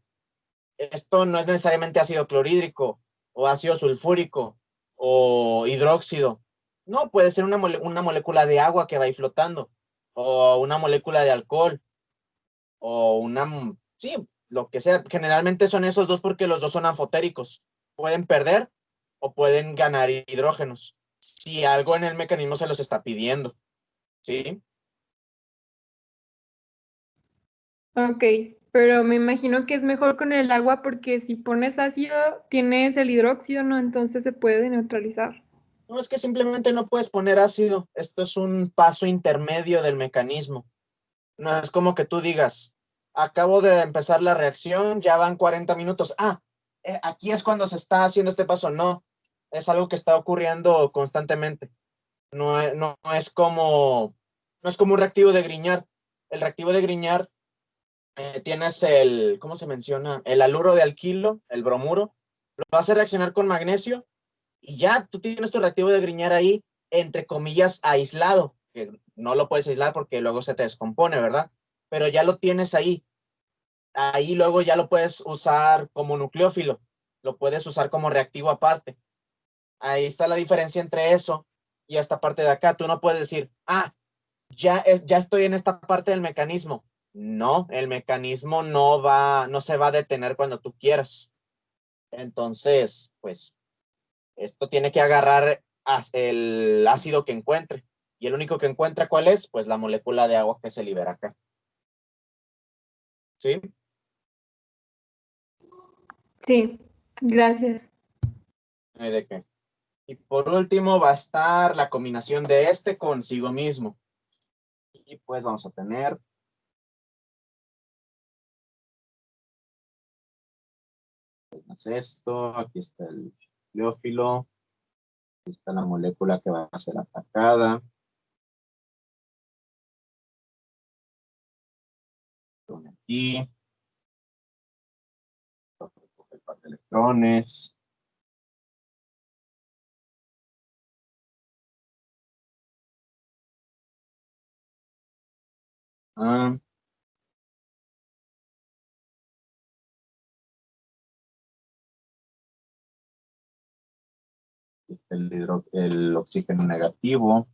esto no es necesariamente ácido clorhídrico o ácido sulfúrico o hidróxido. No, puede ser una molécula de agua que va ahí flotando o una molécula de alcohol o sí, lo que sea. Generalmente son esos dos porque los dos son anfotéricos. Pueden perder o pueden ganar hidrógenos. Si algo en el mecanismo se los está pidiendo, ¿sí? Ok, pero me imagino que es mejor con el agua porque si pones ácido, tienes el hidróxido, ¿no? Entonces se puede neutralizar. No, es que simplemente no puedes poner ácido. Esto es un paso intermedio del mecanismo. No es como que tú digas, acabo de empezar la reacción, ya van 40 minutos. Aquí es cuando se está haciendo este paso. No, es algo que está ocurriendo constantemente. No es como, no es como un reactivo de Grignard. El reactivo de Grignard, tienes ¿cómo se menciona? El haluro de alquilo, el bromuro, lo vas a reaccionar con magnesio y ya tú tienes tu reactivo de Grignard ahí, entre comillas, aislado, que no lo puedes aislar porque luego se te descompone, ¿verdad? Pero ya lo tienes ahí. Ahí luego ya lo puedes usar como nucleófilo, lo puedes usar como reactivo aparte. Ahí está la diferencia entre eso y esta parte de acá. Tú no puedes decir, ya estoy en esta parte del mecanismo. No, el mecanismo no se va a detener cuando tú quieras. Entonces, pues, esto tiene que agarrar el ácido que encuentre. Y el único que encuentra, ¿cuál es? Pues la molécula de agua que se libera acá. ¿Sí? Sí, gracias. ¿De qué? Y por último va a estar la combinación de este consigo mismo. Y pues vamos a tener esto, aquí está el nucleófilo, aquí está la molécula que va a ser atacada. Aquí, el par de electrones. Ah, el oxígeno negativo.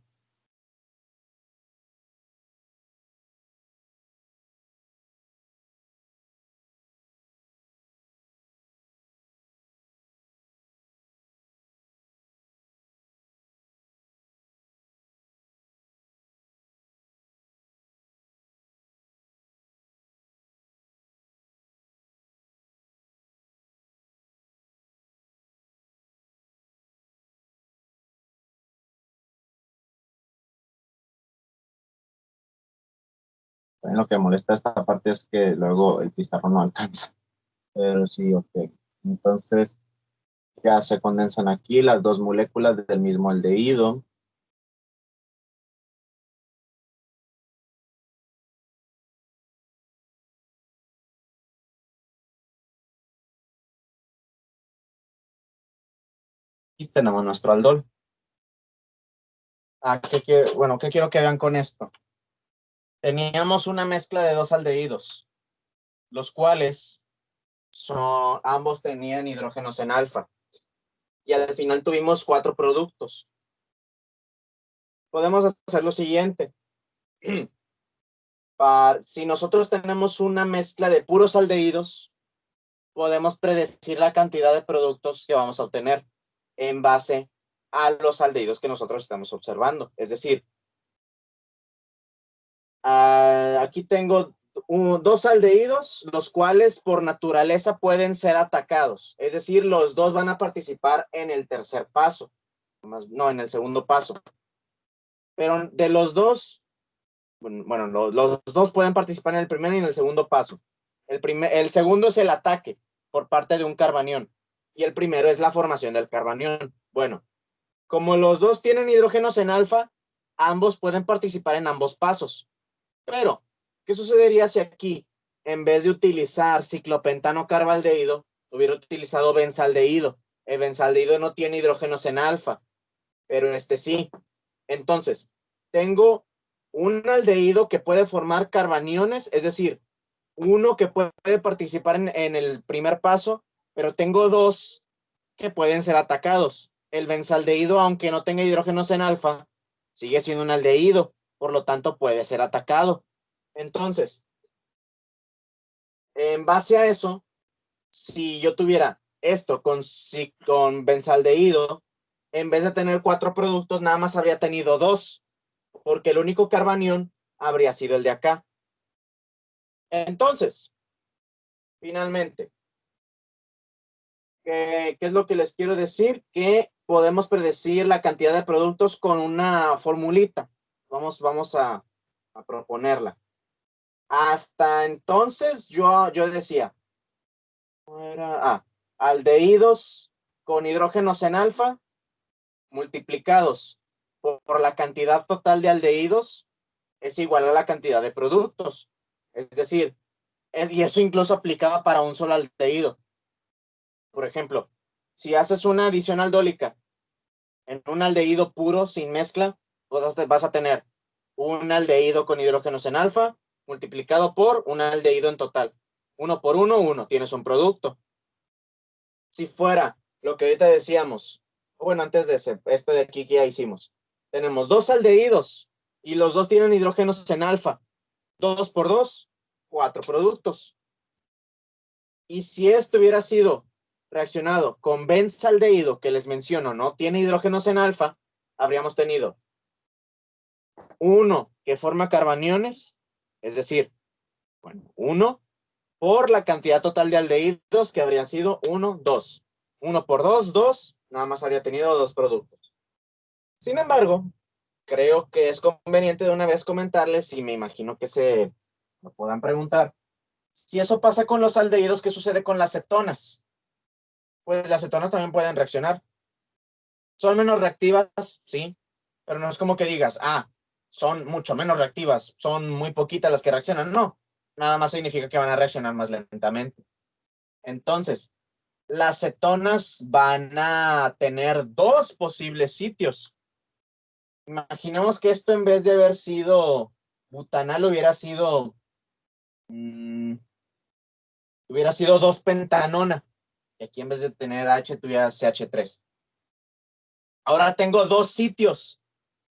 También lo que molesta esta parte es que luego el pizarrón no alcanza. Pero sí, ok. Entonces, ya se condensan aquí las dos moléculas del mismo aldehído. Y tenemos nuestro aldol. ¿Qué quiero que vean con esto? Teníamos una mezcla de dos aldehídos, los cuales ambos tenían hidrógenos en alfa. Y al final tuvimos 4 productos. Podemos hacer lo siguiente. Si nosotros tenemos una mezcla de puros aldehídos, podemos predecir la cantidad de productos que vamos a obtener en base a los aldehídos que nosotros estamos observando. Es decir, aquí tengo 2 aldehídos, los cuales por naturaleza pueden ser atacados. Es decir, los dos van a participar en el tercer paso. No, en el segundo paso. Pero de los dos, bueno, los dos pueden participar en el primer y en el segundo paso. El segundo es el ataque por parte de un carbanión y el primero es la formación del carbanión. Bueno, como los dos tienen hidrógenos en alfa, ambos pueden participar en ambos pasos. Pero, ¿qué sucedería si aquí, en vez de utilizar ciclopentano carbaldehído, hubiera utilizado benzaldehído? El benzaldehído no tiene hidrógenos en alfa, pero este sí. Entonces, tengo un aldehído que puede formar carbaniones, es decir, uno que puede participar en el primer paso, pero tengo 2 que pueden ser atacados. El benzaldehído, aunque no tenga hidrógenos en alfa, sigue siendo un aldehído, por lo tanto puede ser atacado. Entonces, en base a eso, si yo tuviera esto con benzaldehído, en vez de tener 4 productos, nada más habría tenido 2, porque el único carbanión habría sido el de acá. Entonces, finalmente, ¿qué es lo que les quiero decir? Que podemos predecir la cantidad de productos con una formulita. Vamos a proponerla. Hasta entonces yo decía, aldehídos con hidrógenos en alfa multiplicados por la cantidad total de aldehídos es igual a la cantidad de productos. Es decir, y eso incluso aplicaba para un solo aldehído. Por ejemplo, si haces una adición aldólica en un aldehído puro sin mezcla, pues vas a tener un aldehído con hidrógenos en alfa multiplicado por un aldehído en total. 1 por 1, 1. Tienes un producto. Si fuera lo que ahorita decíamos, bueno, antes de esto de aquí que ya hicimos, tenemos 2 aldehídos y los dos tienen hidrógenos en alfa. 2 por 2, 4 productos. Y si esto hubiera sido reaccionado con benzaldehído, que les menciono, no tiene hidrógenos en alfa, habríamos tenido uno que forma carbaniones, es decir, bueno, 1 por la cantidad total de aldehídos, que habrían sido 1, 2. 1 por 2, 2, nada más habría tenido 2 productos. Sin embargo, creo que es conveniente de una vez comentarles, y me imagino que se lo puedan preguntar, si eso pasa con los aldehídos, ¿qué sucede con las cetonas? Pues las cetonas también pueden reaccionar. Son menos reactivas, sí, pero no es como que digas, son mucho menos reactivas, son muy poquitas las que reaccionan. No, nada más significa que van a reaccionar más lentamente. Entonces, las cetonas van a tener 2 posibles sitios. Imaginemos que esto, en vez de haber sido butanal, hubiera sido 2-pentanona. Y aquí, en vez de tener H, tuviera CH3. Ahora tengo 2 sitios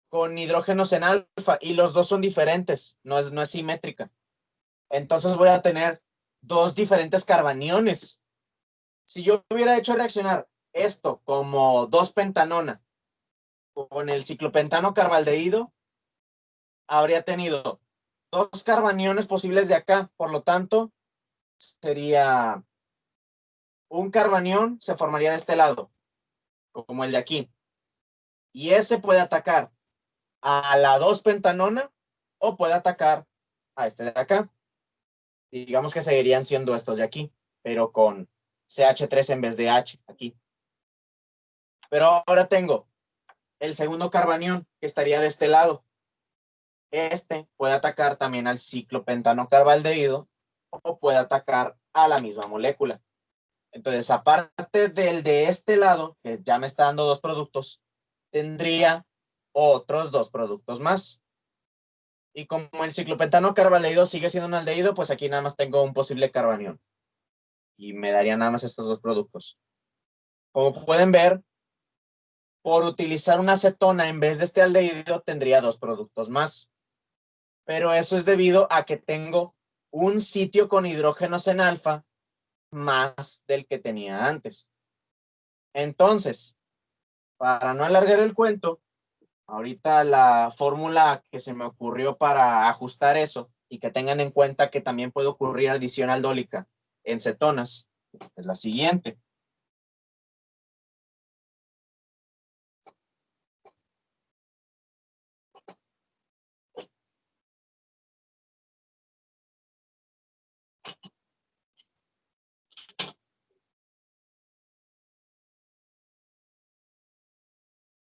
con hidrógenos en alfa y los 2 son diferentes, no es simétrica. Entonces voy a tener 2 diferentes carbaniones. Si yo hubiera hecho reaccionar esto como 2-pentanona con el ciclopentano carbaldehído, habría tenido 2 carbaniones posibles de acá. Por lo tanto, sería un carbanión, se formaría de este lado, como el de aquí. Y ese puede atacar a la 2-pentanona o puede atacar a este de acá. Digamos que seguirían siendo estos de aquí, pero con CH3 en vez de H aquí. Pero ahora tengo el segundo carbanión, que estaría de este lado. Este puede atacar también al ciclopentano carbaldehído o puede atacar a la misma molécula. Entonces, aparte del de este lado, que ya me está dando 2 productos, tendría otros 2 productos más. Y como el ciclopentano carbaldehído sigue siendo un aldehído, pues aquí nada más tengo un posible carbanión. y me daría nada más estos dos productos. Como pueden ver, por utilizar una acetona en vez de este aldehído, tendría dos productos más. Pero eso es debido a que tengo un sitio con hidrógenos en alfa más del que tenía antes. Entonces, para no alargar el cuento, ahorita la fórmula que se me ocurrió para ajustar eso y que tengan en cuenta que también puede ocurrir adición aldólica en cetonas es la siguiente.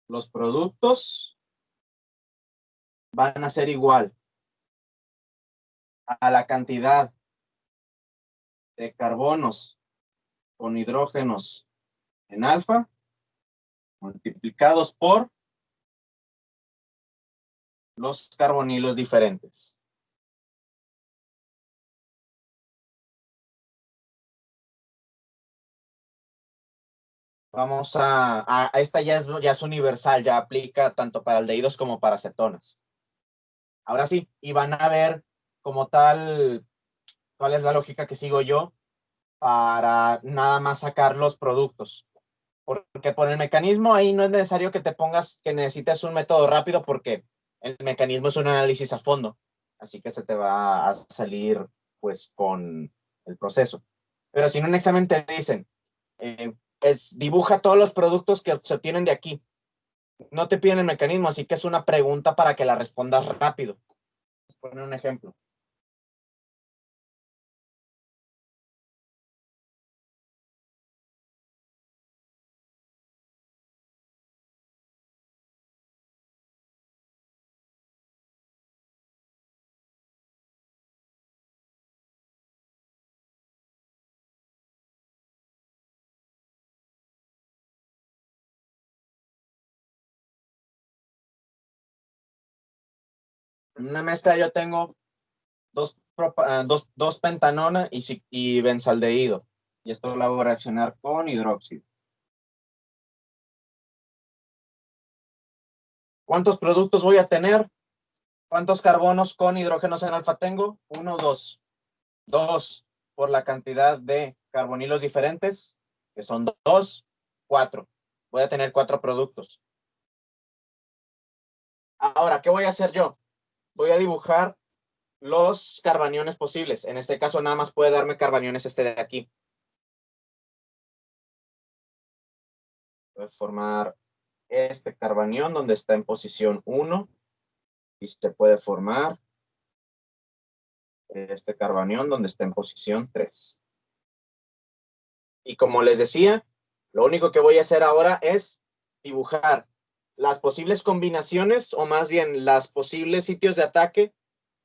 Los productos van a ser igual a la cantidad de carbonos con hidrógenos en alfa multiplicados por los carbonilos diferentes. Vamos a esta ya es universal, ya aplica tanto para aldehídos como para cetonas. Ahora sí, y van a ver como tal cuál es la lógica que sigo yo para nada más sacar los productos. Porque por el mecanismo ahí no es necesario que te pongas que necesites un método rápido porque el mecanismo es un análisis a fondo. Así que se te va a salir pues con el proceso. Pero si en un examen te dicen, dibuja todos los productos que se obtienen de aquí. No te piden el mecanismo, así que es una pregunta para que la respondas rápido. Voy a poner un ejemplo. En una mezcla yo tengo dos pentanona y benzaldehído. Y esto lo hago reaccionar con hidróxido. ¿Cuántos productos voy a tener? ¿Cuántos carbonos con hidrógenos en alfa tengo? 1, 2. 2 por la cantidad de carbonilos diferentes, que son 2, 4. Voy a tener 4 productos. Ahora, ¿qué voy a hacer yo? Voy a dibujar los carbaniones posibles. En este caso, nada más puede darme carbaniones este de aquí. Voy a formar este carbanión donde está en posición 1 y se puede formar este carbanión donde está en posición 3. Y como les decía, lo único que voy a hacer ahora es dibujar las posibles combinaciones o más bien las posibles sitios de ataque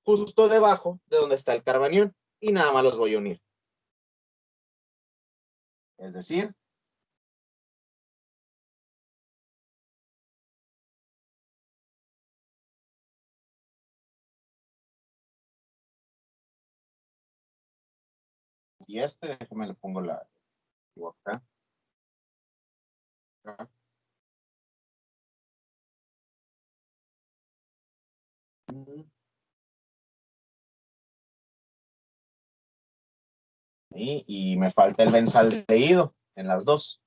justo debajo de donde está el carbanión y nada más los voy a unir. Es decir, y déjame le pongo la acá. Acá. Y me falta el benzaldehído en las dos.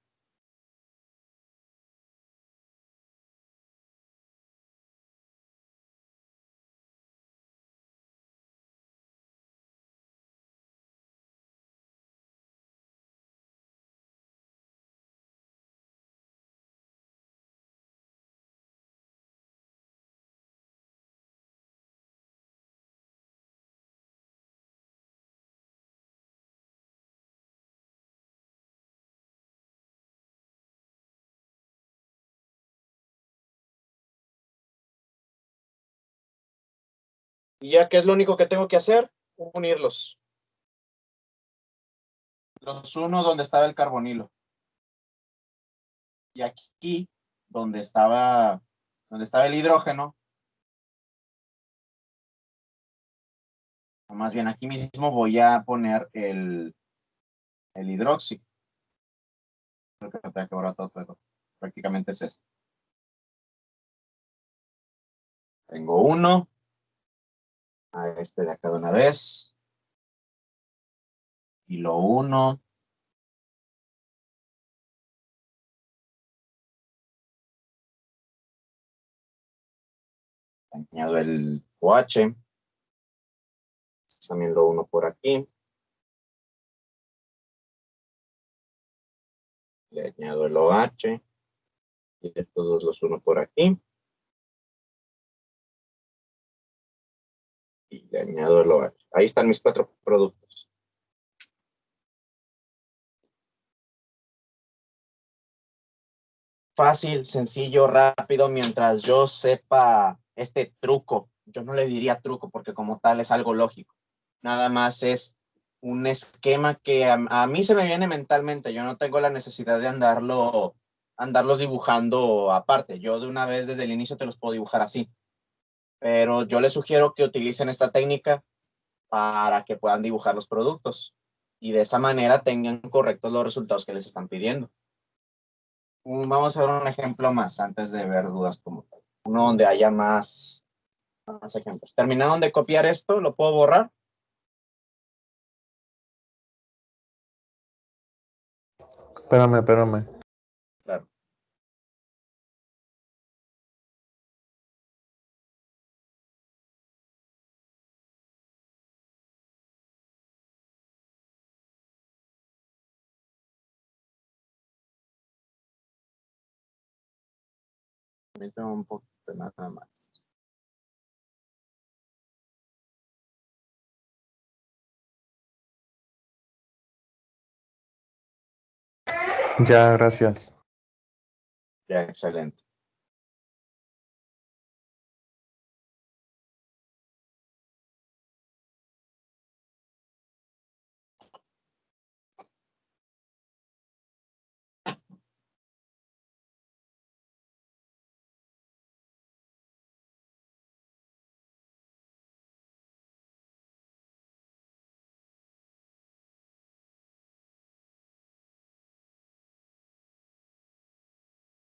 Y ya que es lo único que tengo que hacer, unirlos. Los uno donde estaba el carbonilo. Y aquí, donde estaba el hidrógeno, o más bien aquí mismo voy a poner el el hidroxi. Creo que no tengo que borrar todo, pero prácticamente es esto. Tengo uno. A este de acá de una vez. Y lo uno. Añado el OH. También lo uno por aquí. Le añado el OH. Y estos dos los uno por aquí. Y le añado el OH. Ahí están mis 4 productos. Fácil, sencillo, rápido, mientras yo sepa este truco. Yo no le diría truco porque como tal es algo lógico. Nada más es un esquema que a mí se me viene mentalmente. Yo no tengo la necesidad de andarlos dibujando aparte. Yo de una vez desde el inicio te los puedo dibujar así. Pero yo les sugiero que utilicen esta técnica para que puedan dibujar los productos y de esa manera tengan correctos los resultados que les están pidiendo. Vamos a ver un ejemplo más antes de ver dudas como tal. Uno donde haya más ejemplos. Terminaron de copiar esto, ¿lo puedo borrar? Espérame. Claro. Permítame un poquito nada más. Ya, gracias. Ya, excelente.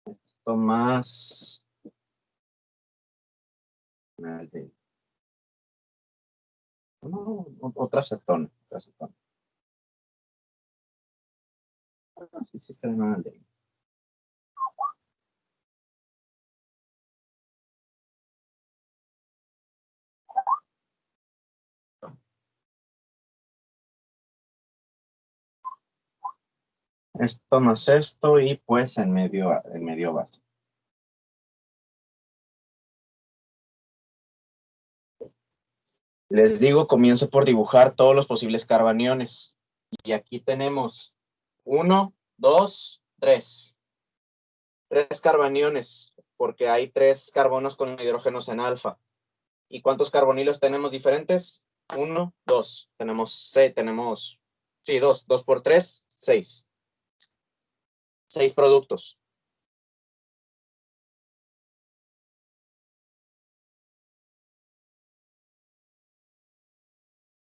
Esto más. No, otra acetona. Sí, está en una ley. Esto más esto y pues en medio base. Les digo, comienzo por dibujar todos los posibles carbaniones. Y aquí tenemos 1, 2, 3. 3 carbaniones, porque hay 3 carbonos con hidrógenos en alfa. ¿Y cuántos carbonilos tenemos diferentes? 1, 2. Tenemos 2. 2 por 3, 6. 6 productos.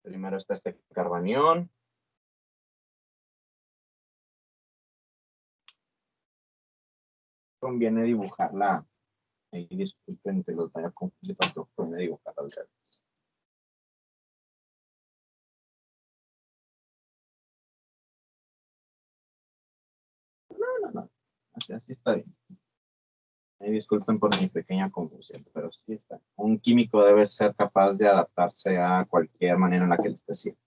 Primero está este carbanión. Conviene dibujarla. Disculpen que los vaya a confundir, pero conviene dibujarla al revés. No. Así está bien. Disculpen por mi pequeña confusión, pero sí está. Un químico debe ser capaz de adaptarse a cualquier manera en la que le esté sirva.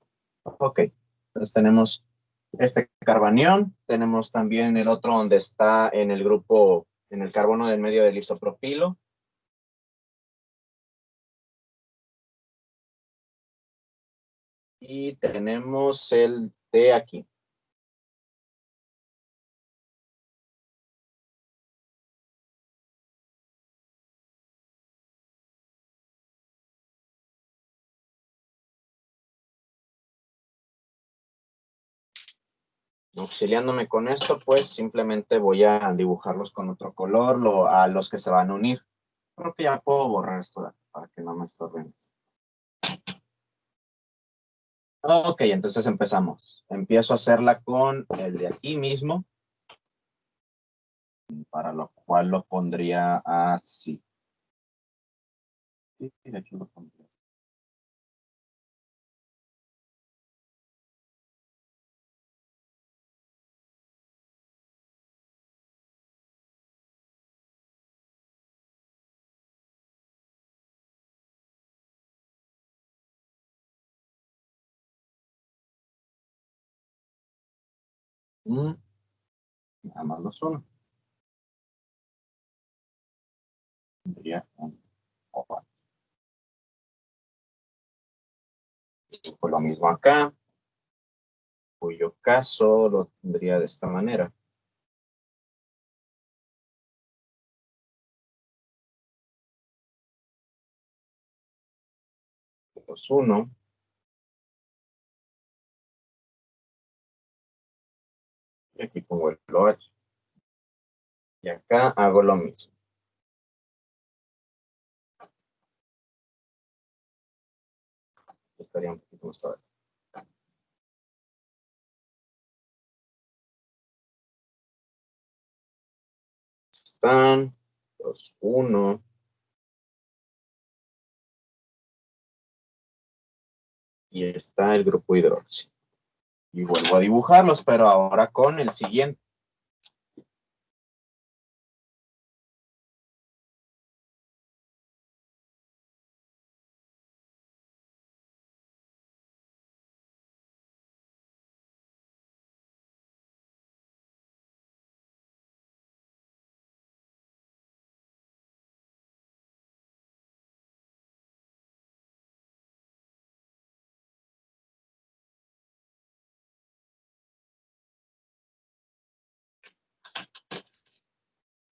Ok, entonces tenemos este carbanión, tenemos también el otro donde está en el grupo, en el carbono del medio del isopropilo. Y tenemos el de aquí. Auxiliándome con esto, pues simplemente voy a dibujarlos con otro color, a los que se van a unir. Creo que ya puedo borrar esto de aquí para que no me estorben. Ok, entonces empezamos. Empiezo a hacerla con el de aquí mismo, para lo cual lo pondría así. Y de aquí lo pondría. Nada más los uno. Tendría un oval. Pues lo mismo acá, cuyo caso lo tendría de esta manera. Los uno. Y aquí pongo el OH. Y acá hago lo mismo. Estaría un poquito más para acá. Están los 1. Y está el grupo hidróxido. Y vuelvo a dibujarlos, pero ahora con el siguiente.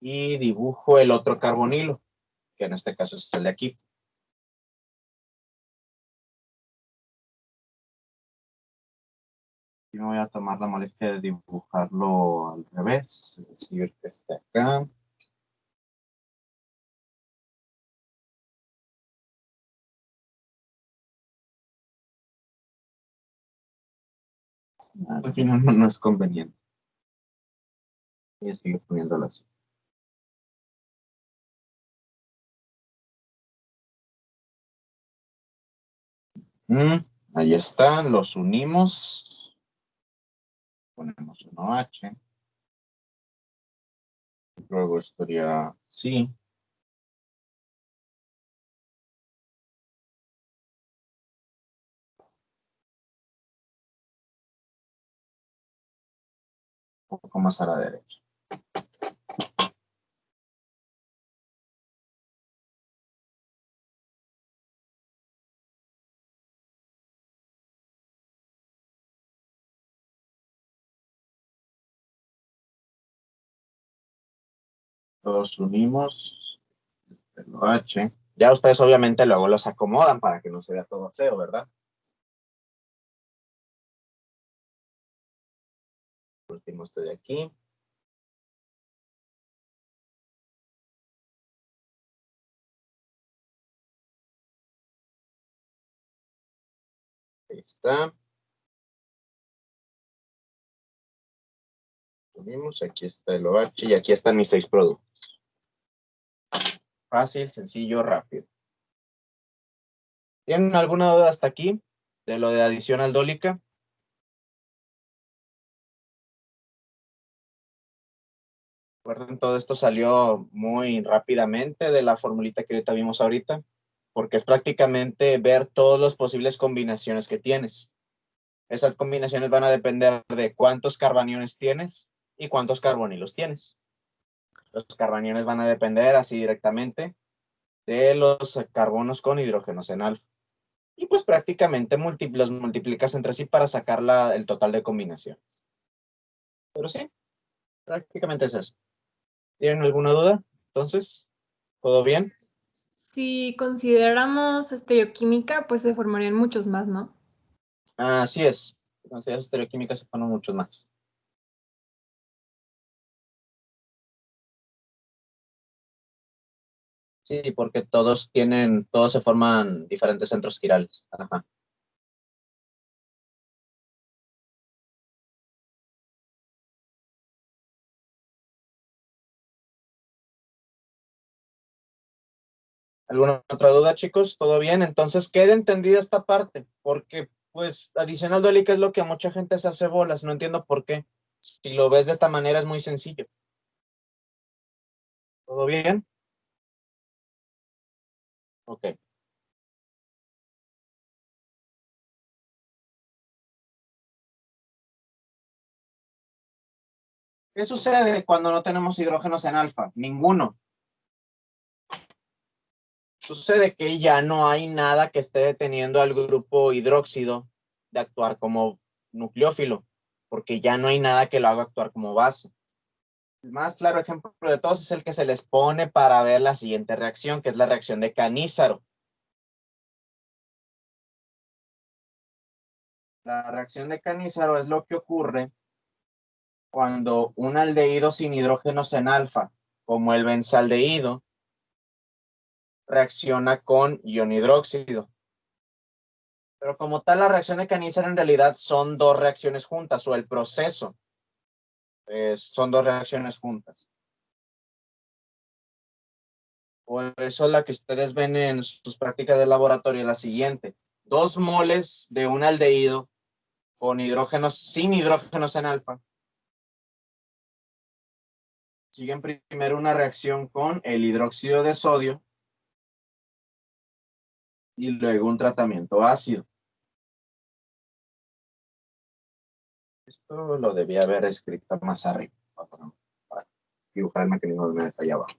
Y dibujo el otro carbonilo, que en este caso es el de aquí. Y me voy a tomar la molestia de dibujarlo al revés, es decir, que esté acá. Al final no es conveniente. Voy a seguir poniéndolo así. Ahí están, los unimos. Ponemos un OH. Luego estaría así. Un poco más a la derecha. Los unimos. El OH. Ya ustedes obviamente luego los acomodan para que no se vea todo feo, ¿verdad? Por último, este de aquí. Ahí está. Unimos, aquí está el OH y aquí están mis 6 productos. Fácil, sencillo, rápido. ¿Tienen alguna duda hasta aquí de lo de adición aldólica? Recuerden, todo esto salió muy rápidamente de la formulita que ahorita vimos ahorita, porque es prácticamente ver todas las posibles combinaciones que tienes. Esas combinaciones van a depender de cuántos carbaniones tienes y cuántos carbonilos tienes. Los carbaniones van a depender así directamente de los carbonos con hidrógenos en alfa. Y pues prácticamente los multiplicas entre sí para sacar el total de combinación. Pero sí, prácticamente es eso. ¿Tienen alguna duda? Entonces, ¿todo bien? Si consideramos estereoquímica, pues se formarían muchos más, ¿no? Así es. Las estereoquímicas se ponen muchos más. Sí, porque todos se forman diferentes centros quirales. Ajá. ¿Alguna otra duda, chicos? ¿Todo bien? Entonces, queda entendida esta parte, porque, pues, adición aldólica es lo que a mucha gente se hace bolas, no entiendo por qué. Si lo ves de esta manera es muy sencillo. ¿Todo bien? Ok. ¿Qué sucede cuando no tenemos hidrógenos en alfa? Ninguno. Sucede que ya no hay nada que esté deteniendo al grupo hidróxido de actuar como nucleófilo, porque ya no hay nada que lo haga actuar como base. El más claro ejemplo de todos es el que se les pone para ver la siguiente reacción, que es la reacción de Canízaro. La reacción de Canízaro es lo que ocurre cuando un aldehído sin hidrógenos en alfa, como el benzaldehído, reacciona con ion hidróxido. Pero como tal, la reacción de Canízaro en realidad son dos reacciones juntas, o el proceso son dos reacciones juntas. Por eso la que ustedes ven en sus prácticas de laboratorio es la siguiente. 2 moles de un aldehído con hidrógenos, sin hidrógenos en alfa, siguen primero una reacción con el hidróxido de sodio y luego un tratamiento ácido. Esto lo debía haber escrito más arriba para dibujar el mecanismo de allá abajo.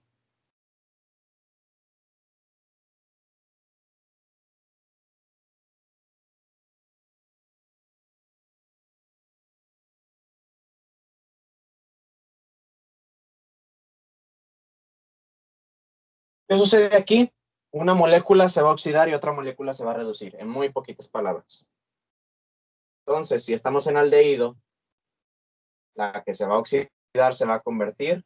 ¿Qué sucede aquí? Una molécula se va a oxidar y otra molécula se va a reducir, en muy poquitas palabras. Entonces, si estamos en aldehído, la que se va a oxidar se va a convertir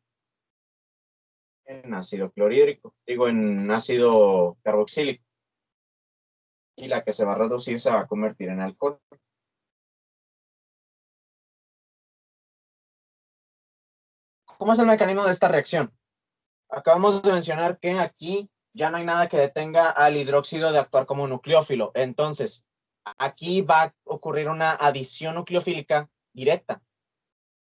en ácido clorhídrico, digo, en ácido carboxílico. Y la que se va a reducir se va a convertir en alcohol. ¿Cómo es el mecanismo de esta reacción? Acabamos de mencionar que aquí ya no hay nada que detenga al hidróxido de actuar como nucleófilo. Entonces, aquí va a ocurrir una adición nucleofílica directa.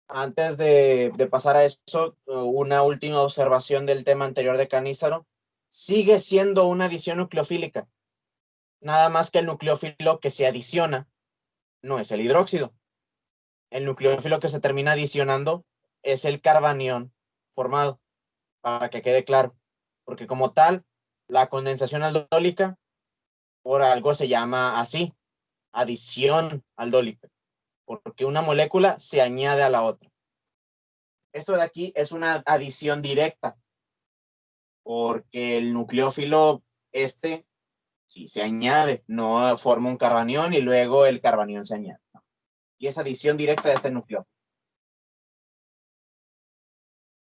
Antes de pasar a eso, una última observación del tema anterior de Canízaro. Sigue siendo una adición nucleofílica. Nada más que el nucleófilo que se adiciona no es el hidróxido. El nucleófilo que se termina adicionando es el carbanión formado, para que quede claro. Porque como tal, la condensación aldólica por algo se llama así, adición aldólica, porque una molécula se añade a la otra. Esto de aquí es una adición directa, porque el nucleófilo sí se añade, no forma un carbanión y luego el carbanión se añade. ¿No? Y es adición directa de este nucleófilo.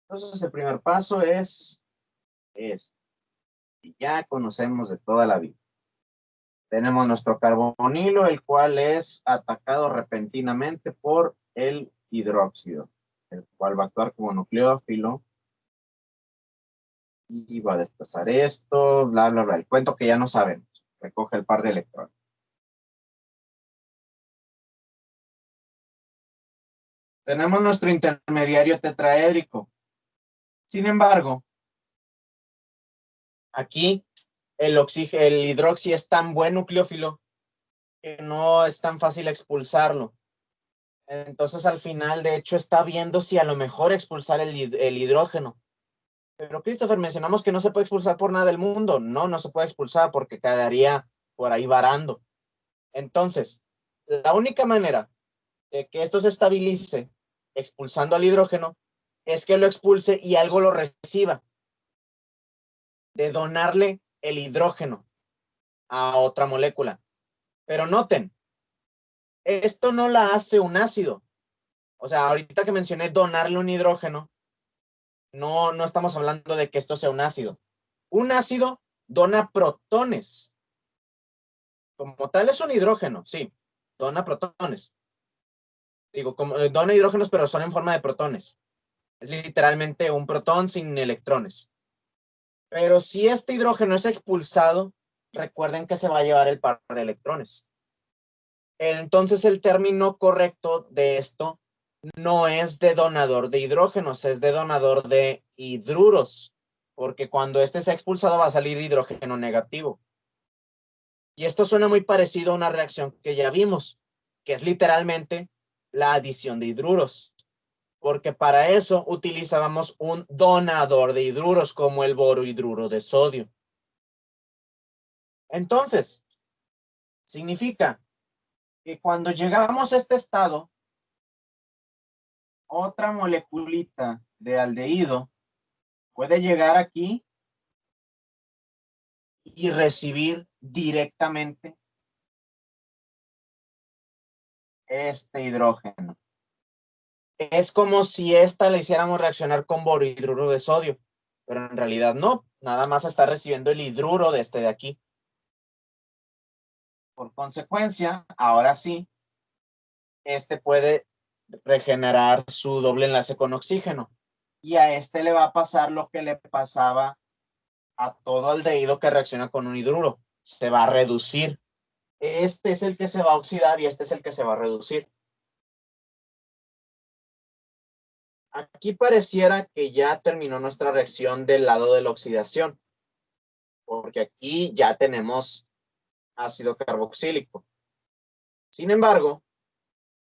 Entonces el primer paso es este, y ya conocemos de toda la vida. Tenemos nuestro carbonilo, el cual es atacado repentinamente por el hidróxido, el cual va a actuar como nucleófilo y va a desplazar esto, bla, bla, bla. El cuento que ya no sabemos. Recoge el par de electrones. Tenemos nuestro intermediario tetraédrico. Sin embargo, aquí el hidróxido es tan buen nucleófilo que no es tan fácil expulsarlo. Entonces, al final, de hecho, está viendo si a lo mejor expulsar el hidrógeno. Pero, Christopher, mencionamos que no se puede expulsar por nada del mundo. No, no se puede expulsar porque quedaría por ahí varando. Entonces, la única manera de que esto se estabilice expulsando al hidrógeno es que lo expulse y algo lo reciba. De donarle el hidrógeno a otra molécula. Pero noten, esto no la hace un ácido. O sea, ahorita que mencioné donarle un hidrógeno, no estamos hablando de que esto sea un ácido. Un ácido dona protones. Como tal es un hidrógeno, sí, dona protones. Digo, dona hidrógenos, pero son en forma de protones. Es literalmente un protón sin electrones. Pero si este hidrógeno es expulsado, recuerden que se va a llevar el par de electrones. Entonces el término correcto de esto no es de donador de hidrógenos, es de donador de hidruros, porque cuando este sea expulsado va a salir hidrógeno negativo. Y esto suena muy parecido a una reacción que ya vimos, que es literalmente la adición de hidruros, porque para eso utilizábamos un donador de hidruros como el borohidruro de sodio. Entonces, significa que cuando llegamos a este estado, otra moleculita de aldehído puede llegar aquí y recibir directamente este hidrógeno. Es como si esta la hiciéramos reaccionar con borohidruro de sodio, pero en realidad no, nada más está recibiendo el hidruro de este de aquí. Por consecuencia, ahora sí, este puede regenerar su doble enlace con oxígeno y a este le va a pasar lo que le pasaba a todo aldehído que reacciona con un hidruro. Se va a reducir. Este es el que se va a oxidar y este es el que se va a reducir. Aquí pareciera que ya terminó nuestra reacción del lado de la oxidación, porque aquí ya tenemos ácido carboxílico. Sin embargo,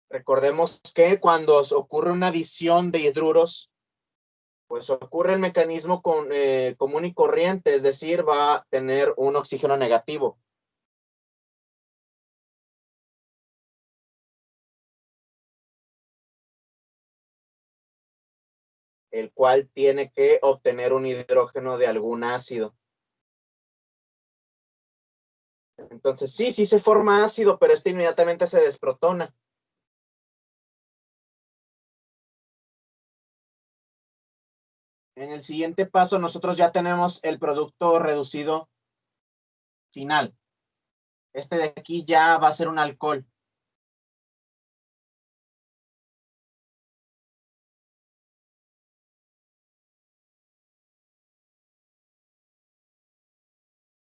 recordemos que cuando ocurre una adición de hidruros, pues ocurre el mecanismo común y corriente, es decir, va a tener un oxígeno negativo. El cual tiene que obtener un hidrógeno de algún ácido. Entonces, sí se forma ácido, pero este inmediatamente se desprotona. En el siguiente paso, nosotros ya tenemos el producto reducido final. Este de aquí ya va a ser un alcohol.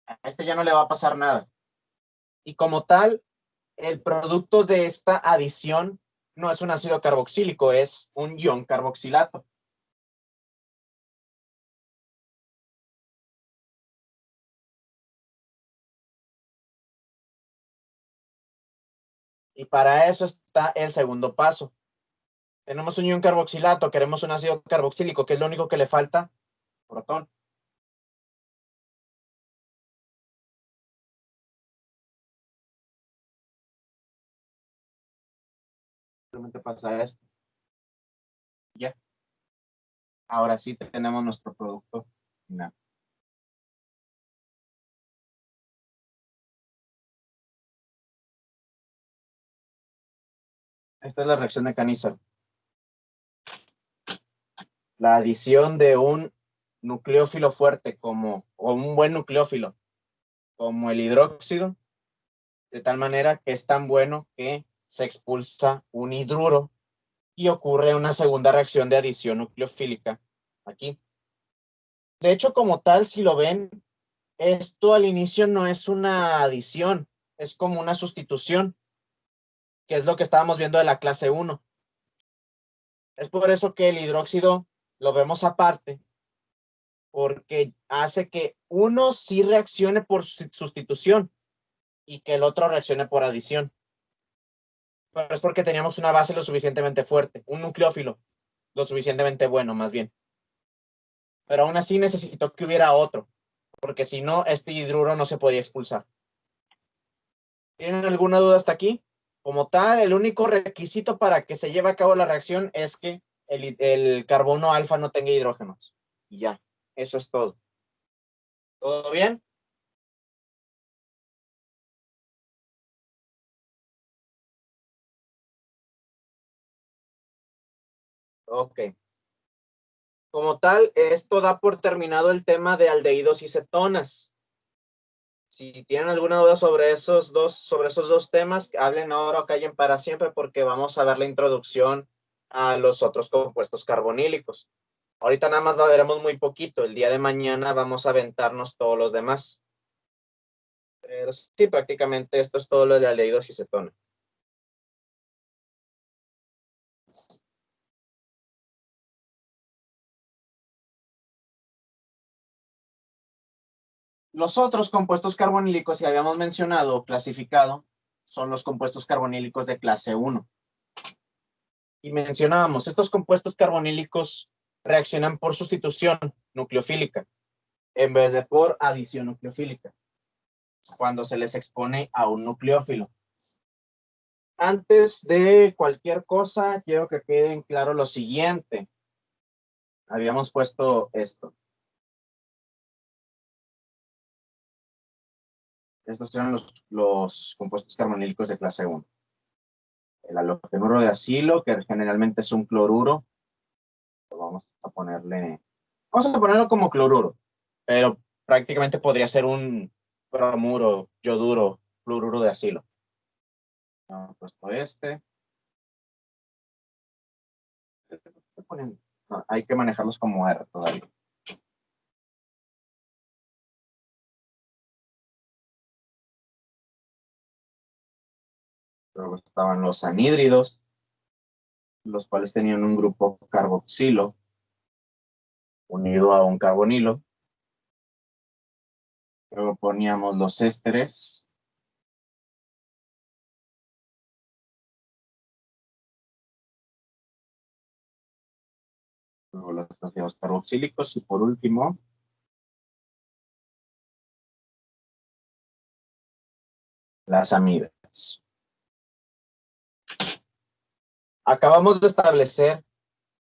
A este ya no le va a pasar nada. Y como tal, el producto de esta adición no es un ácido carboxílico, es un ion carboxilato. Y para eso está el segundo paso. Tenemos un ion carboxilato, queremos un ácido carboxílico, que es lo único que le falta, protón. Simplemente pasa esto. Ya. Ahora sí tenemos nuestro producto final. Esta es la reacción de Cannizzaro. La adición de un nucleófilo fuerte o un buen nucleófilo como el hidróxido, de tal manera que es tan bueno que se expulsa un hidruro y ocurre una segunda reacción de adición nucleofílica aquí. De hecho, como tal, si lo ven, esto al inicio no es una adición, es como una sustitución, que es lo que estábamos viendo de la clase 1. Es por eso que el hidróxido lo vemos aparte, porque hace que uno sí reaccione por sustitución y que el otro reaccione por adición. Pero es porque teníamos una base lo suficientemente fuerte, un nucleófilo lo suficientemente bueno, más bien. Pero aún así necesitó que hubiera otro, porque si no, este hidruro no se podía expulsar. ¿Tienen alguna duda hasta aquí? Como tal, el único requisito para que se lleve a cabo la reacción es que el carbono alfa no tenga hidrógenos. Y ya, eso es todo. ¿Todo bien? Ok. Como tal, esto da por terminado el tema de aldehídos y cetonas. Si tienen alguna duda sobre esos dos temas, hablen ahora o callen para siempre porque vamos a ver la introducción a los otros compuestos carbonílicos. Ahorita nada más veremos muy poquito. El día de mañana vamos a aventarnos todos los demás. Pero sí, prácticamente esto es todo lo de aldehídos y cetonas. Los otros compuestos carbonílicos que habíamos mencionado o clasificado son los compuestos carbonílicos de clase 1. Y mencionábamos, estos compuestos carbonílicos reaccionan por sustitución nucleofílica en vez de por adición nucleofílica cuando se les expone a un nucleófilo. Antes de cualquier cosa, quiero que quede en claro lo siguiente. Habíamos puesto esto. Estos eran los compuestos carbonílicos de clase 1. El halogenuro de acilo, que generalmente es un cloruro. Vamos a ponerlo como cloruro, pero prácticamente podría ser un bromuro, yoduro, fluoruro de acilo. Puesto este. No, hay que manejarlos como R todavía. Luego estaban los anhídridos, los cuales tenían un grupo carboxilo unido a un carbonilo. Luego poníamos los ésteres. Luego los ácidos carboxílicos y por último las amidas. Acabamos de establecer